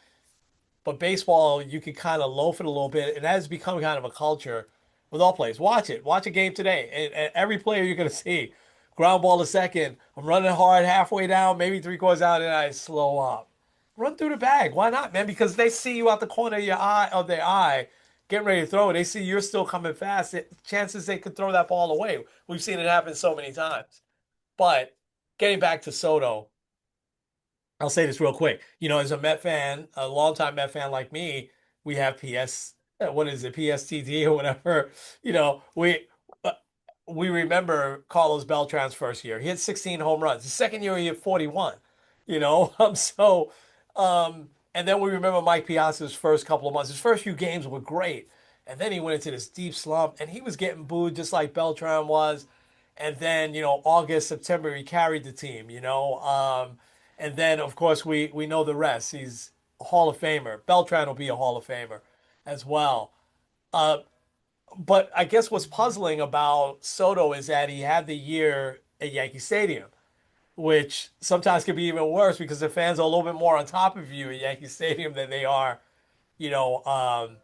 but baseball you can kind of loaf it a little bit, and that has become kind of a culture with all players. Watch it. Watch a game today, and every player you're going to see ground ball to second. I'm running hard halfway down, maybe three-quarters out, and I slow up. Run through the bag. Why not, man? Because they see you out the corner of their eye, getting ready to throw it. They see you're still coming fast. Chances they could throw that ball away. We've seen it happen so many times. But getting back to Soto, I'll say this real quick. As a Met fan, a longtime Met fan like me, we have what is it, PSTD or whatever. You know, we uh, we remember Carlos Beltran's first year. He had 16 home runs. The second year he had 41. You know, and then we remember Mike Piazza's first couple of months. His first few games were great, and then he went into this deep slump, and he was getting booed just like Beltran was. And then, August, September, he carried the team, and then, of course, we know the rest. He's a Hall of Famer. Beltran will be a Hall of Famer as well. Uh, but I guess what's puzzling about Soto is that he had the year at Yankee Stadium, which sometimes can be even worse because the fans are a little bit more on top of you at Yankee Stadium than they are, you know, um,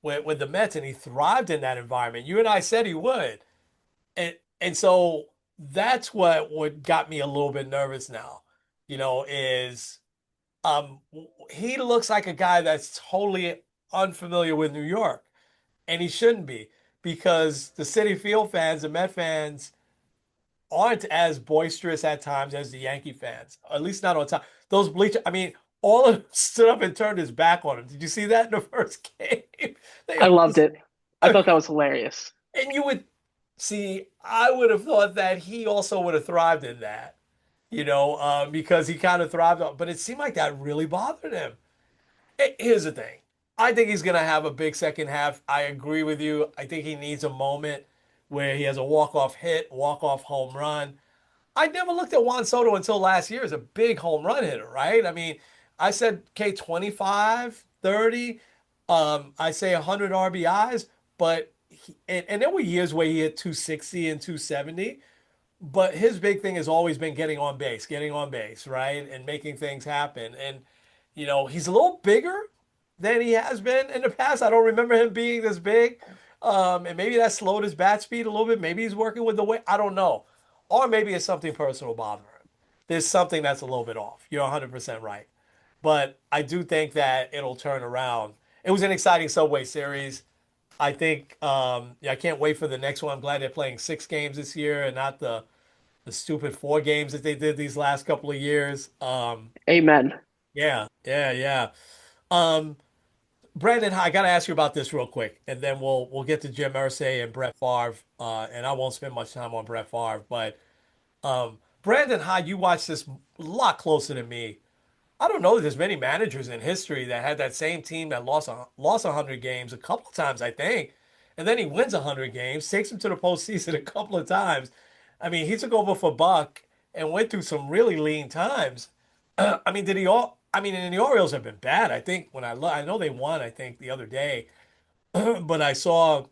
with the Mets, and he thrived in that environment. You and I said he would, and so that's what got me a little bit nervous now, is um he looks like a guy that's totally unfamiliar with New York, and he shouldn't be because the City Field fans, the Met fans, aren't as boisterous at times as the Yankee fans, at least not on time. Those bleachers, I mean, all of them stood up and turned his back on him. Did you see that in the first game? They I all loved just, it. I thought that was hilarious. and you would see, I would have thought that he also would have thrived in that, because he kind of thrived on, but it seemed like that really bothered him. Here's the thing. I think he's going to have a big second half. I agree with you. I think he needs a moment where he has a walk-off hit, walk-off home run. I never looked at Juan Soto until last year as a big home run hitter, right? I mean, I said, okay, 25, 30. I say 100 RBIs, but and there were years where he hit 260 and 270. But his big thing has always been getting on base, right? And making things happen. And, he's a little bigger than he has been in the past. I don't remember him being this big. And maybe that slowed his bat speed a little bit. Maybe he's working with the weight. I don't know. Or maybe it's something personal bothering him. There's something that's a little bit off. You're 100% right. But I do think that it'll turn around. It was an exciting Subway Series. I think yeah, I can't wait for the next one. I'm glad they're playing 6 games this year and not the stupid 4 games that they did these last couple of years. Amen. Yeah, yeah, yeah. Um, Brandon, I got to ask you about this real quick, and then we'll get to Jim Irsay and Brett Favre, and I won't spend much time on Brett Favre, but Brandon Hyde, you watch this a lot closer than me. I don't know that there's many managers in history that had that same team that lost 100 games a couple of times, I think, and then he wins 100 games, takes them to the postseason a couple of times. I mean, he took over for Buck and went through some really lean times. I mean, did he all? I mean, and the Orioles have been bad. I think I know they won, I think the other day, but I saw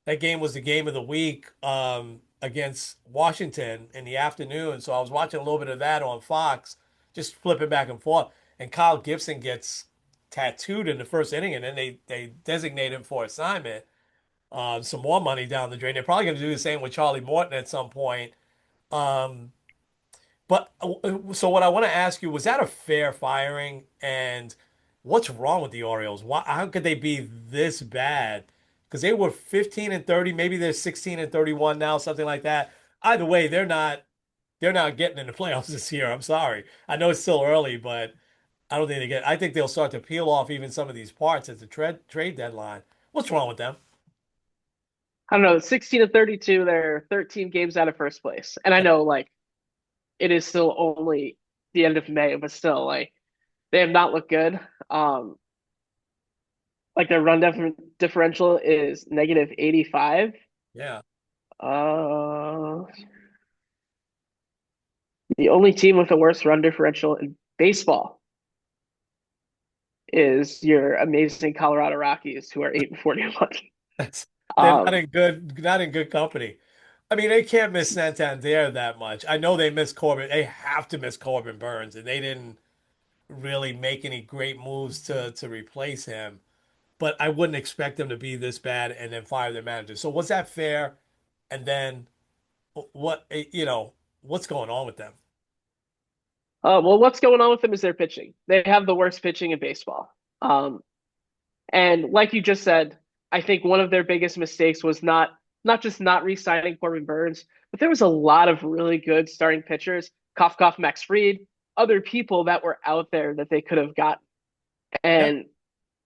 that game was the game of the week against Washington in the afternoon. So I was watching a little bit of that on Fox, just flipping back and forth. And Kyle Gibson gets tattooed in the first inning, and then they designate him for assignment. Some more money down the drain. They're probably going to do the same with Charlie Morton at some point. Um, but so what I want to ask you, was that a fair firing? And what's wrong with the Orioles? How could they be this bad? Because they were 15 and 30, maybe they're 16 and 31 now, something like that. Either way, they're not. they're not getting in the playoffs this year. I'm sorry. I know it's still early, but I don't think they get. I think they'll start to peel off even some of these parts at the trade deadline. What's wrong with them? I don't know, 16-32, they're 13 games out of first place. And I Yeah, know like it is still only the end of May, but still like they have not looked good. Um like their differential is -85. yeah. Uh the only team with the worst run differential in baseball is your amazing Colorado Rockies, who are 8-41. That's they're Um not in good company. I mean, they can't miss Santander that much. I know they miss Corbin. They have to miss Corbin Burns, and they didn't really make any great moves to replace him. But I wouldn't expect them to be this bad and then fire their manager. So was that fair? And then what, what's going on with them? well, what's going on with them is their pitching. They have the worst pitching in baseball. Um And like you just said, I think one of their biggest mistakes was not just not re-signing Corbin Burns, but there was a lot of really good starting pitchers, Koff Koff, Max Fried, other people that were out there that they could have gotten. Yep. And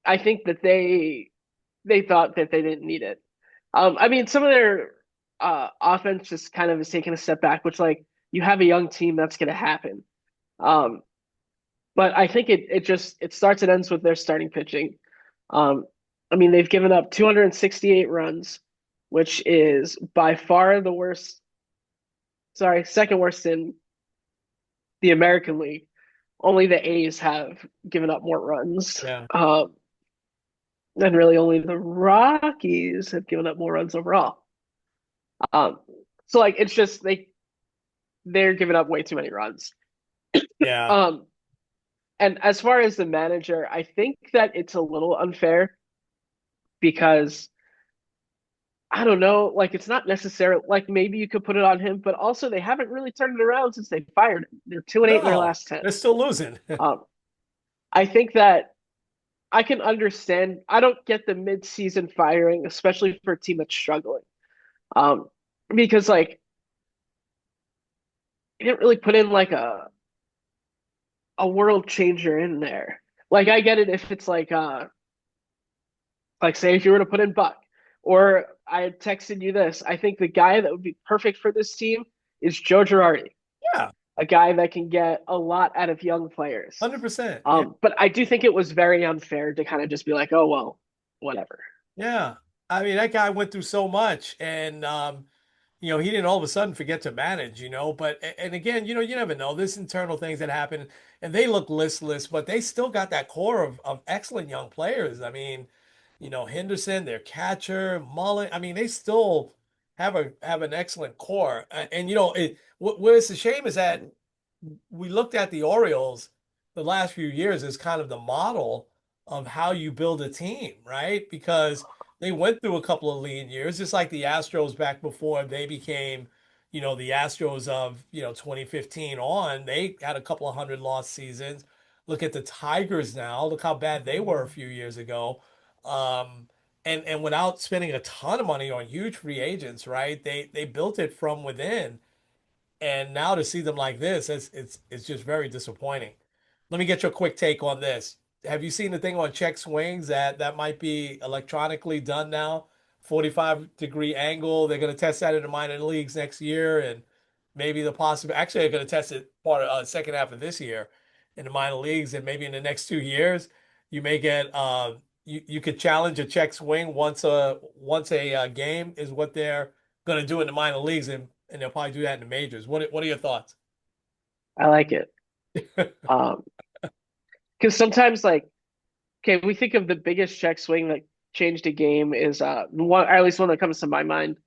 I think that they thought that they didn't need it. I mean, some of their offense just kind of is taking a step back, which like you have a young team, that's going to happen. Um, but I think it starts and ends with their starting pitching. Um, I mean, they've given up 268 runs, which is by far the worst. Sorry, second worst in the American League. Only the A's have given up more runs. Yeah. And really only the Rockies have given up more runs overall. Um, so like it's just they're giving up way too many runs. Yeah. Um, and as far as the manager, I think that it's a little unfair because I don't know, like it's not necessarily like maybe you could put it on him, but also they haven't really turned it around since they fired him. They're 2-8 in their No, last 10. they're still losing. Um, I think that I can understand. I don't get the mid-season firing, especially for a team that's struggling. Um, because like you didn't really put in like a world changer in there. Like I get it if it's like say if you were to put in Buck, or I had texted you this. I think the guy that would be perfect for this team is Joe Girardi, Yeah. a guy that can get a lot out of young players. 100%. Yeah. But I do think it was very unfair to kind of just be like, oh well, whatever. Yeah. I mean, that guy went through so much and he didn't all of a sudden forget to manage, but and again, you never know. There's internal things that happen and they look listless, but they still got that core of excellent young players. I mean, Henderson, their catcher, Mullen. I mean, they still have an excellent core. And what it's a shame is that we looked at the Orioles the last few years as kind of the model of how you build a team, right? Because they went through a couple of lean years, just like the Astros back before they became, the Astros of, 2015 on. They had a couple of hundred lost seasons. Look at the Tigers now. Look how bad they were a few years ago. Um, and without spending a ton of money on huge free agents, right? They built it from within. And now to see them like this, it's just very disappointing. Let me get your quick take on this. Have you seen the thing on check swings that might be electronically done now? 45-degree angle. They're going to test that in the minor leagues next year, and maybe the possible. Actually, they're going to test it part of second half of this year in the minor leagues, and maybe in the next 2 years, you may get you could challenge a check swing once a game is what they're going to do in the minor leagues, and they'll probably do that in the majors. What are your thoughts? I like it. Um, because sometimes like okay, we think of the biggest check swing that changed a game is one or at least one that comes to my mind.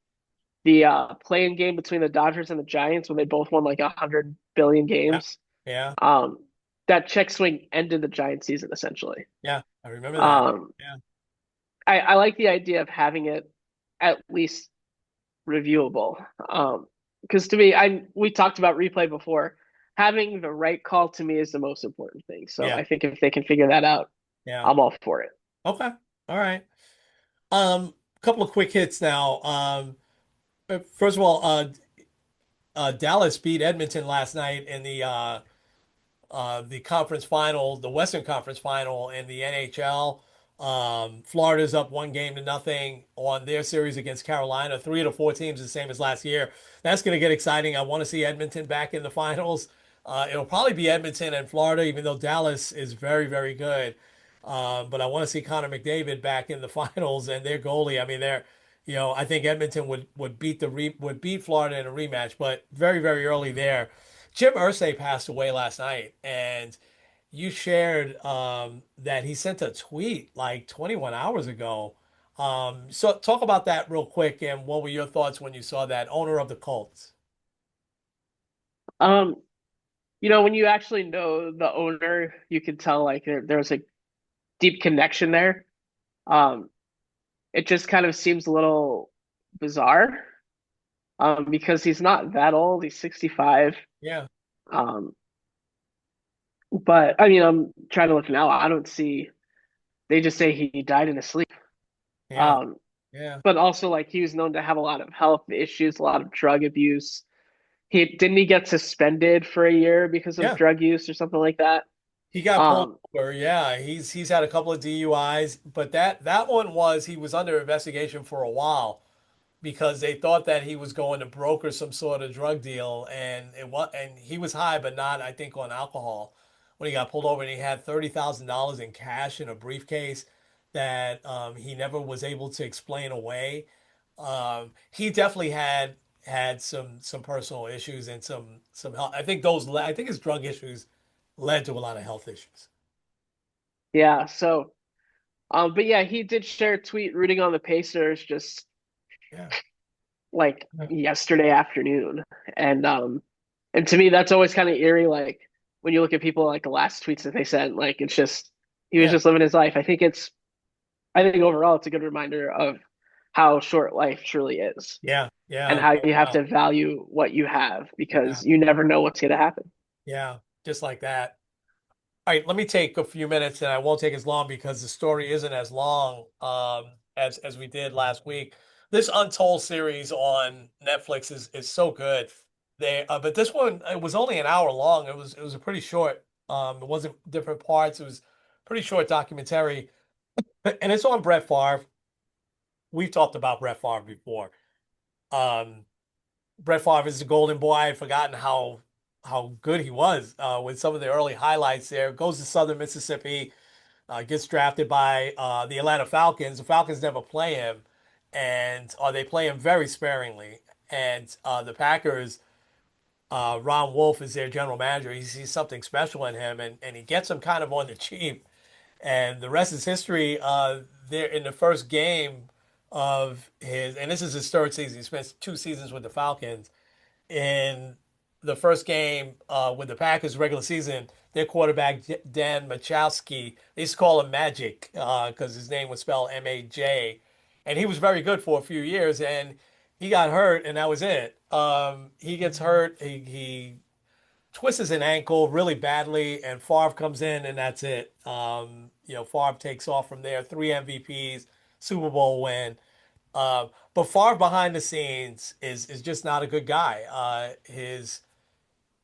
The playing game between the Dodgers and the Giants when they both won like 100 billion Yeah, games. yeah, Um, that check swing ended the Giants season essentially. yeah. I remember that. Um, Yeah, I like the idea of having it at least reviewable. Because to me, we talked about replay before. Having the right call to me is the most important thing. So yeah, I think if they can figure that out, yeah. I'm all for it. Okay, all right. Couple of quick hits now. First of all, Dallas beat Edmonton last night in the conference final, the Western Conference final in the NHL. Florida's up 1 game to nothing on their series against Carolina. Three of the four teams the same as last year. That's going to get exciting. I want to see Edmonton back in the finals. It'll probably be Edmonton and Florida, even though Dallas is very, very good. But I want to see Connor McDavid back in the finals and their goalie. I mean, I think Edmonton would would beat Florida in a rematch, but very, very early there. Jim Irsay passed away last night, and you shared that he sent a tweet like 21 hours ago. So talk about that real quick, and what were your thoughts when you saw that? Owner of the Colts. Um, when you actually know the owner, you can tell like there's a deep connection there. Um, it just kind of seems a little bizarre, because he's not that old. He's 65. Yeah, Um, but I mean, I'm trying to look now. I don't see. They just say he died in his sleep. yeah, Um, yeah, but also like he was known to have a lot of health issues, a lot of drug abuse. He get suspended for a year because of yeah. drug use or something like that. He got pulled Um, over. Yeah, he's had a couple of DUIs, but that one was he was under investigation for a while because they thought that he was going to broker some sort of drug deal, and he was high, but not, I think, on alcohol when he got pulled over, and he had $30,000 in cash in a briefcase that he never was able to explain away. He definitely had some personal issues and some health. I think his drug issues led to a lot of health issues. yeah. So, but yeah, he did share a tweet rooting on the Pacers just Yeah, like yeah, yesterday afternoon, and to me that's always kind of eerie. Like when you look at people like the last tweets that they sent, like it's just he was yeah, just living his life. I think overall it's a good reminder of how short life truly is yeah, and yeah, how no you have doubt. to value what you have Yeah, because you never know what's going to happen. yeah, just like that. All right, let me take a few minutes, and I won't take as long because the story isn't as long as we did last week. This Untold series on Netflix is so good. But this one, it was only an hour long. It was a pretty short. It wasn't different parts. It was pretty short documentary, and it's on Brett Favre. We've talked about Brett Favre before. Um, Brett Favre is the golden boy. I had forgotten how good he was with some of the early highlights there. Goes to Southern Mississippi, gets drafted by the Atlanta Falcons. The Falcons never play him, and they play him very sparingly. And the Packers, Ron Wolf is their general manager. He sees something special in him, and he gets him kind of on the cheap. And the rest is history. There in the first game of his, and this is his third season. He spent 2 seasons with the Falcons. In the first game with the Packers regular season, their quarterback Dan Machowski, they used to call him Magic because his name was spelled M-A-J, and he was very good for a few years. And he got hurt, and that was it. He gets hurt. He twists an ankle really badly, and Favre comes in, and that's it. Favre takes off from there. Three MVPs, Super Bowl win. But Favre behind the scenes is just not a good guy.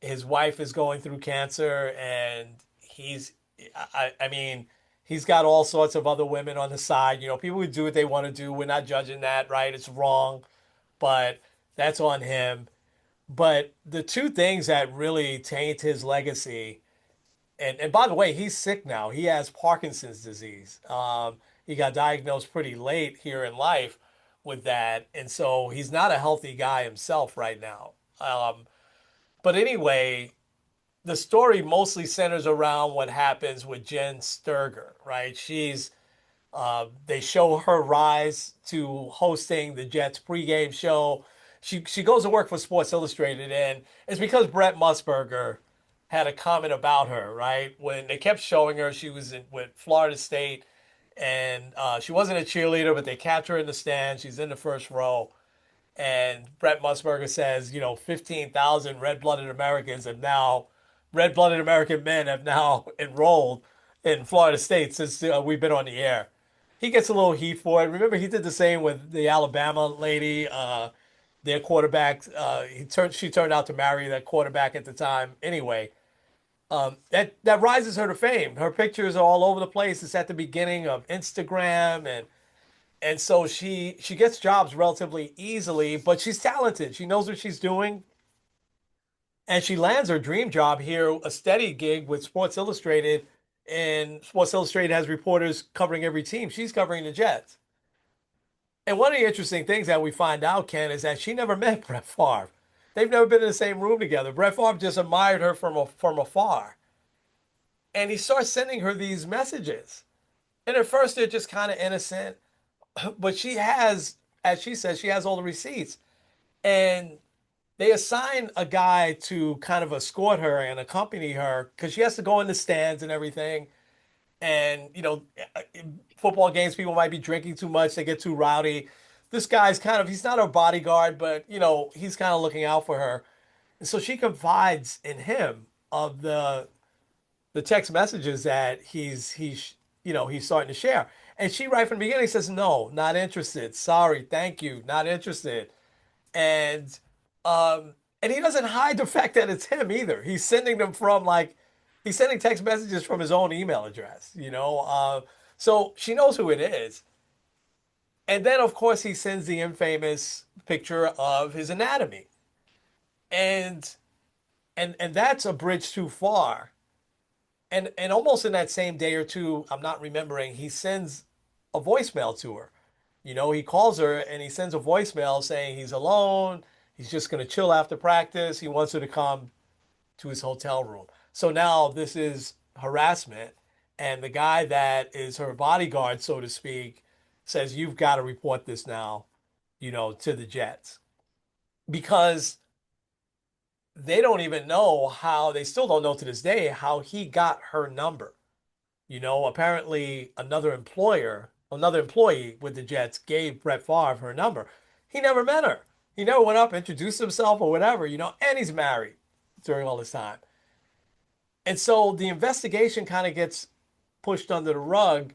His wife is going through cancer, and I mean, he's got all sorts of other women on the side. People would do what they want to do. We're not judging that, right? It's wrong, but that's on him. But the two things that really taint his legacy, and by the way, he's sick now. He has Parkinson's disease. He got diagnosed pretty late here in life with that, and so he's not a healthy guy himself right now. But anyway, the story mostly centers around what happens with Jen Sturger, right? They show her rise to hosting the Jets pregame show. She goes to work for Sports Illustrated, and it's because Brett Musburger had a comment about her, right? When they kept showing her, she was with Florida State, and she wasn't a cheerleader, but they kept her in the stands. She's in the first row, and Brett Musburger says, 15,000 red-blooded American men have now enrolled in Florida State since we've been on the air. He gets a little heat for it. Remember, he did the same with the Alabama lady, their quarterback. She turned out to marry that quarterback at the time. Anyway, that rises her to fame. Her pictures are all over the place. It's at the beginning of Instagram, and so she gets jobs relatively easily, but she's talented. She knows what she's doing, and she lands her dream job here, a steady gig with Sports Illustrated, and Sports Illustrated has reporters covering every team. She's covering the Jets. And one of the interesting things that we find out, Ken, is that she never met Brett Favre. They've never been in the same room together. Brett Favre just admired her from afar. And he starts sending her these messages. And at first they're just kind of innocent, but she has, as she says, she has all the receipts. And they assign a guy to kind of escort her and accompany her because she has to go in the stands and everything. And, in football games, people might be drinking too much, they get too rowdy. This guy's kind of, he's not her bodyguard, but, he's kind of looking out for her. And so she confides in him of the text messages that he's starting to share. And she right from the beginning says, "No, not interested. Sorry, thank you, not interested." And um and he doesn't hide the fact that it's him either. He's sending them from like he's sending text messages from his own email address. So she knows who it is. And then of course he sends the infamous picture of his anatomy. And and that's a bridge too far. And almost in that same day or two, I'm not remembering, he sends a voicemail to her. He calls her and he sends a voicemail saying he's alone. He's just going to chill after practice. He wants her to come to his hotel room. So now this is harassment. And the guy that is her bodyguard, so to speak, says, "You've got to report this now, to the Jets." Because they don't even know how, they still don't know to this day how he got her number. Apparently another employee with the Jets gave Brett Favre her number. He never met her. He never went up, introduced himself or whatever, and he's married during all this time. And so the investigation kind of gets pushed under the rug.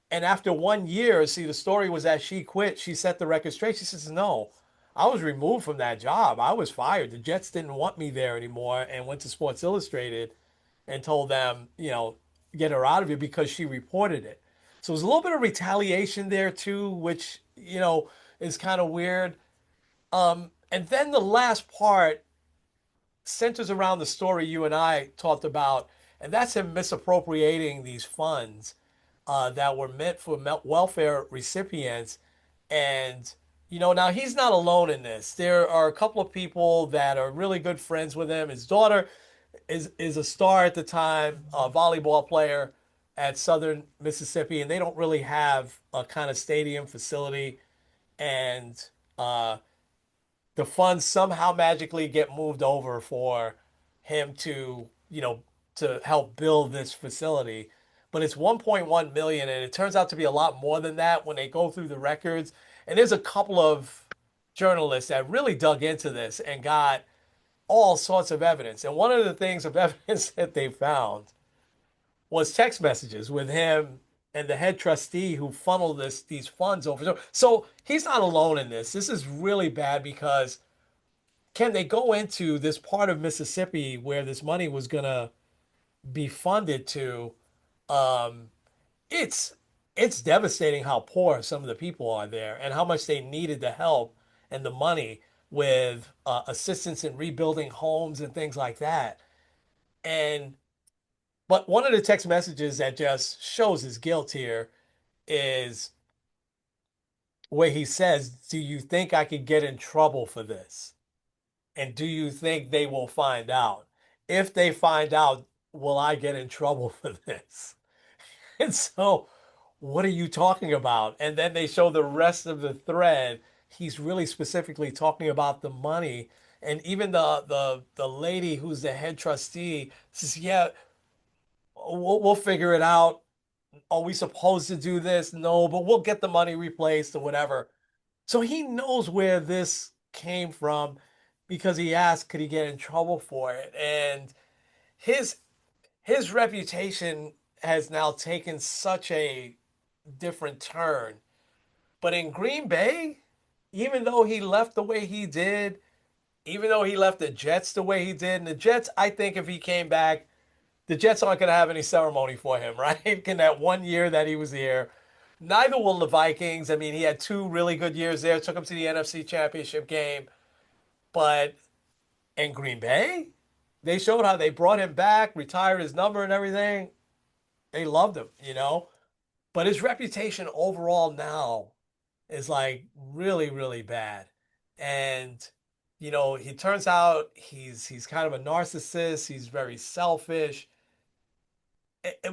And after 1 year, see, the story was that she quit. She set the record straight. She says, "No, I was removed from that job. I was fired. The Jets didn't want me there anymore," and went to Sports Illustrated and told them, get her out of here because she reported it. So there's a little bit of retaliation there too, which, is kind of weird. And then the last part centers around the story you and I talked about, and that's him misappropriating these funds that were meant for welfare recipients. And, now he's not alone in this. There are a couple of people that are really good friends with him. His daughter is a star at the time, a volleyball player at Southern Mississippi, and they don't really have a kind of stadium facility. And uh, the funds somehow magically get moved over for him to help build this facility. But it's 1.1 million, and it turns out to be a lot more than that when they go through the records. And there's a couple of journalists that really dug into this and got all sorts of evidence. And one of the things of evidence that they found was text messages with him and the head trustee who funneled these funds over. So he's not alone in this. This is really bad because can they go into this part of Mississippi where this money was gonna be funded to? Um, it's it's devastating how poor some of the people are there and how much they needed the help and the money with assistance in rebuilding homes and things like that. And but one of the text messages that just shows his guilt here is where he says, "Do you think I could get in trouble for this? And do you think they will find out? If they find out, will I get in trouble for this?" And so, what are you talking about? And then they show the rest of the thread. He's really specifically talking about the money. And even the lady who's the head trustee says, "Yeah, we'll figure it out. Are we supposed to do this? No, but we'll get the money replaced or whatever." So he knows where this came from because he asked, could he get in trouble for it? And his his reputation has now taken such a different turn. But in Green Bay, even though he left the way he did, even though he left the Jets the way he did, and the Jets, I think if he came back, the Jets aren't going to have any ceremony for him, right? In that 1 year that he was here. Neither will the Vikings. I mean, he had two really good years there, took him to the NFC Championship game. But in Green Bay, they showed how they brought him back, retired his number and everything. They loved him, you know? But his reputation overall now is like really, really bad. And he turns out he's kind of a narcissist. He's very selfish.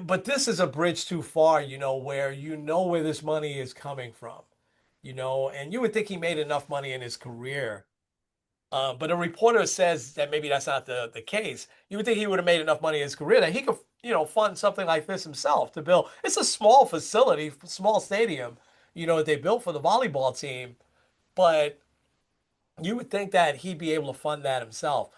But this is a bridge too far, where where this money is coming from, and you would think he made enough money in his career. But a reporter says that maybe that's not the case. You would think he would have made enough money in his career that he could, fund something like this himself to build. It's a small facility, small stadium, that they built for the volleyball team. But you would think that he'd be able to fund that himself.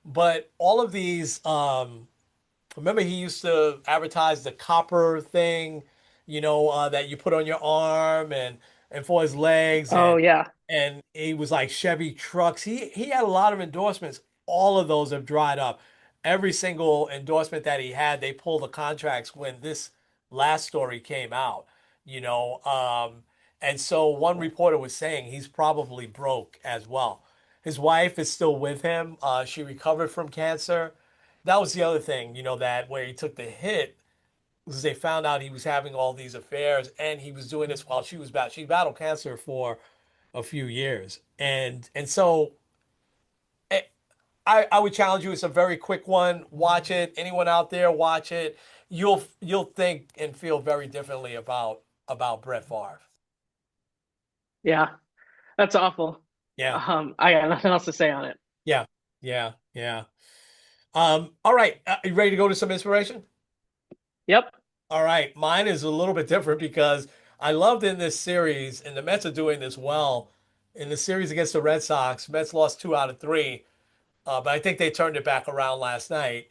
But all of these, remember he used to advertise the copper thing, that you put on your arm and for his legs, Oh yeah. and he was like Chevy trucks. He had a lot of endorsements. All of those have dried up. Every single endorsement that he had, they pulled the contracts when this last story came out, you know. And so one reporter was saying he's probably broke as well. His wife is still with him. She recovered from cancer. That was the other thing, that where he took the hit was they found out he was having all these affairs and he was doing this while she battled cancer for a few years. And so eh, I would challenge you. It's a very quick one. Watch it. Anyone out there, watch it. You'll think and feel very differently about Brett Favre. Yeah. That's awful. Yeah, I got nothing else to say on it. yeah, yeah, yeah. All right. You ready to go to some inspiration? Yep. All right. Mine is a little bit different because I loved in this series, and the Mets are doing this well. In the series against the Red Sox, Mets lost 2 out of 3, but I think they turned it back around last night.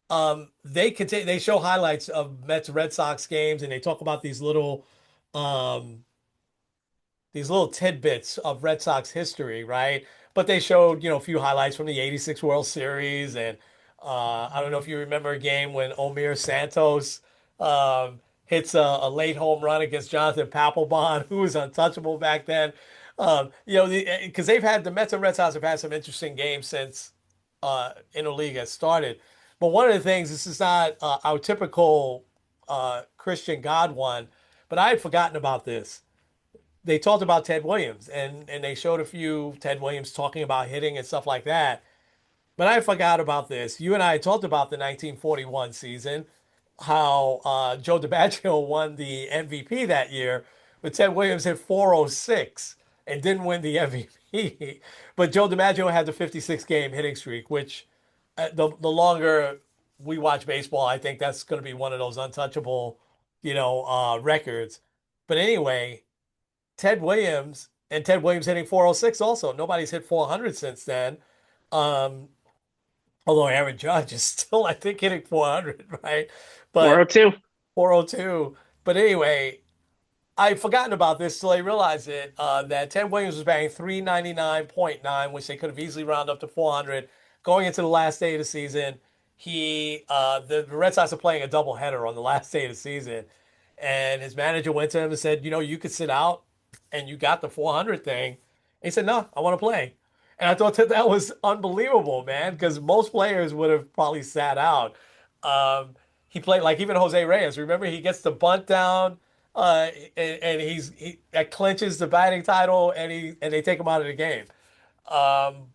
They show highlights of Mets Red Sox games, and they talk about um, these little tidbits of Red Sox history, right? But they showed, a few highlights from the '86 World Series, and I don't know if you remember a game when Omir Santos hits a late home run against Jonathan Papelbon, who was untouchable back then. Because the Mets and Red Sox have had some interesting games since interleague has started. But one of the things, this is not our typical Christian God one, but I had forgotten about this. They talked about Ted Williams and they showed a few Ted Williams talking about hitting and stuff like that. But I forgot about this. You and I talked about the 1941 season, how Joe DiMaggio won the MVP that year, but Ted Williams hit 406 and didn't win the MVP. But Joe DiMaggio had the 56 game hitting streak, which the longer we watch baseball, I think that's going to be one of those untouchable, records. But anyway, Ted Williams hitting 406 also. Nobody's hit 400 since then. Um, Although Aaron Judge is still, I think, hitting 400, right? But 402. 402. But anyway, I'd forgotten about this till I realized it. That Ted Williams was batting 399.9, which they could have easily rounded up to 400. Going into the last day of the season, the Red Sox are playing a doubleheader on the last day of the season, and his manager went to him and said, you could sit out, and you got the 400 thing. And he said, no, I want to play. And I thought that was unbelievable, man, because most players would have probably sat out. He played like even Jose Reyes. Remember, he gets the bunt down, and he that clinches the batting title, and they take him out of the game. Um,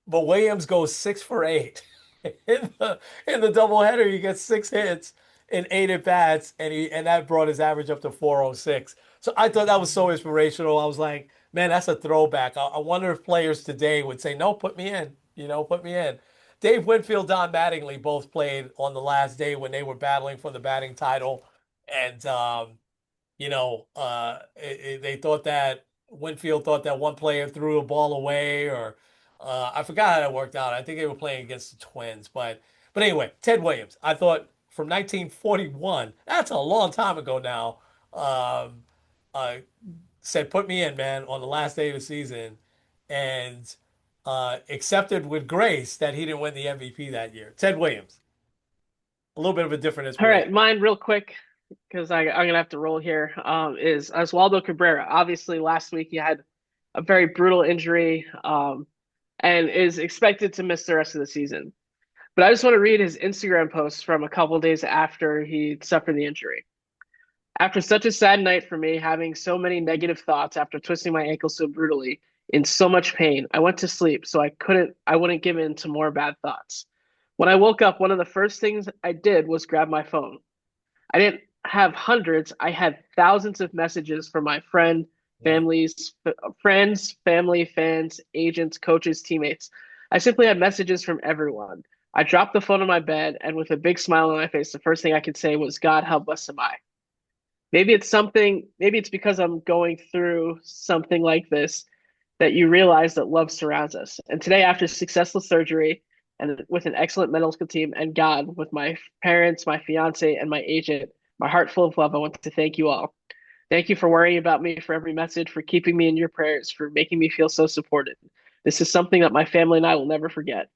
but Williams goes 6 for 8 in the doubleheader. He gets 6 hits in 8 at bats, and that brought his average up to 406. So I thought that was so inspirational. I was like, man, that's a throwback. I wonder if players today would say, no, put me in. Put me in. Dave Winfield, Don Mattingly both played on the last day when they were battling for the batting title, and they thought that Winfield thought that one player threw a ball away, or I forgot how that worked out. I think they were playing against the Twins, but anyway, Ted Williams. I thought from 1941. That's a long time ago now. Um, uh, said, "Put me in, man," on the last day of the season, and accepted with grace that he didn't win the MVP that year. Ted Williams, a little bit of a different All inspiration. right, mine real quick because I'm gonna have to roll here. Is Oswaldo Cabrera. Obviously, last week he had a very brutal injury, and is expected to miss the rest of the season. But I just want to read his Instagram post from a couple days after he suffered the injury. After such a sad night for me, having so many negative thoughts after twisting my ankle so brutally, in so much pain, I went to sleep so I wouldn't give in to more bad thoughts. When I woke up, one of the first things I did was grab my phone. I didn't have hundreds, I had thousands of messages from my Right. friends, family, fans, agents, coaches, teammates. I simply had messages from everyone. I dropped the phone on my bed, and with a big smile on my face, the first thing I could say was, God, how blessed am I? Maybe it's because I'm going through something like this that you realize that love surrounds us. And today, after successful surgery and with an excellent medical team and God, with my parents, my fiance, and my agent, my heart full of love, I want to thank you all. Thank you for worrying about me, for every message, for keeping me in your prayers, for making me feel so supported. This is something that my family and I will never forget.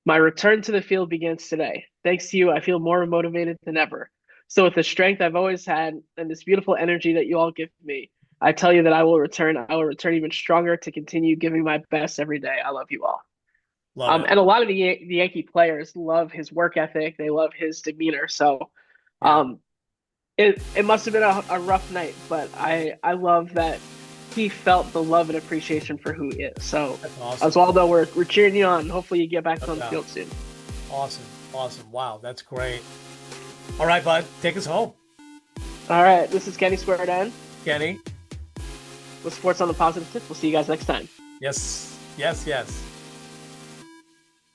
My return to the field begins today. Thanks to you, I feel more motivated than ever. So, with the strength I've always had and this beautiful energy that you all give me, I tell you that I will return. I will return even stronger to continue giving my best every day. I love you all. Love it. And a lot of the Yankee players love his work ethic. They love his demeanor. So, Yeah, um, it must have been a rough night, but I love that he felt the love and appreciation for who he is. So, that's awesome. Oswaldo, we're cheering you on. Hopefully, you get back No on the doubt. field soon. Awesome. Awesome. Wow, that's great. All right, bud, take us home. All right, this is Kenny Squared N Kenny. with Sports on the Positive Tip. We'll see you guys next time. Yes, yes, yes.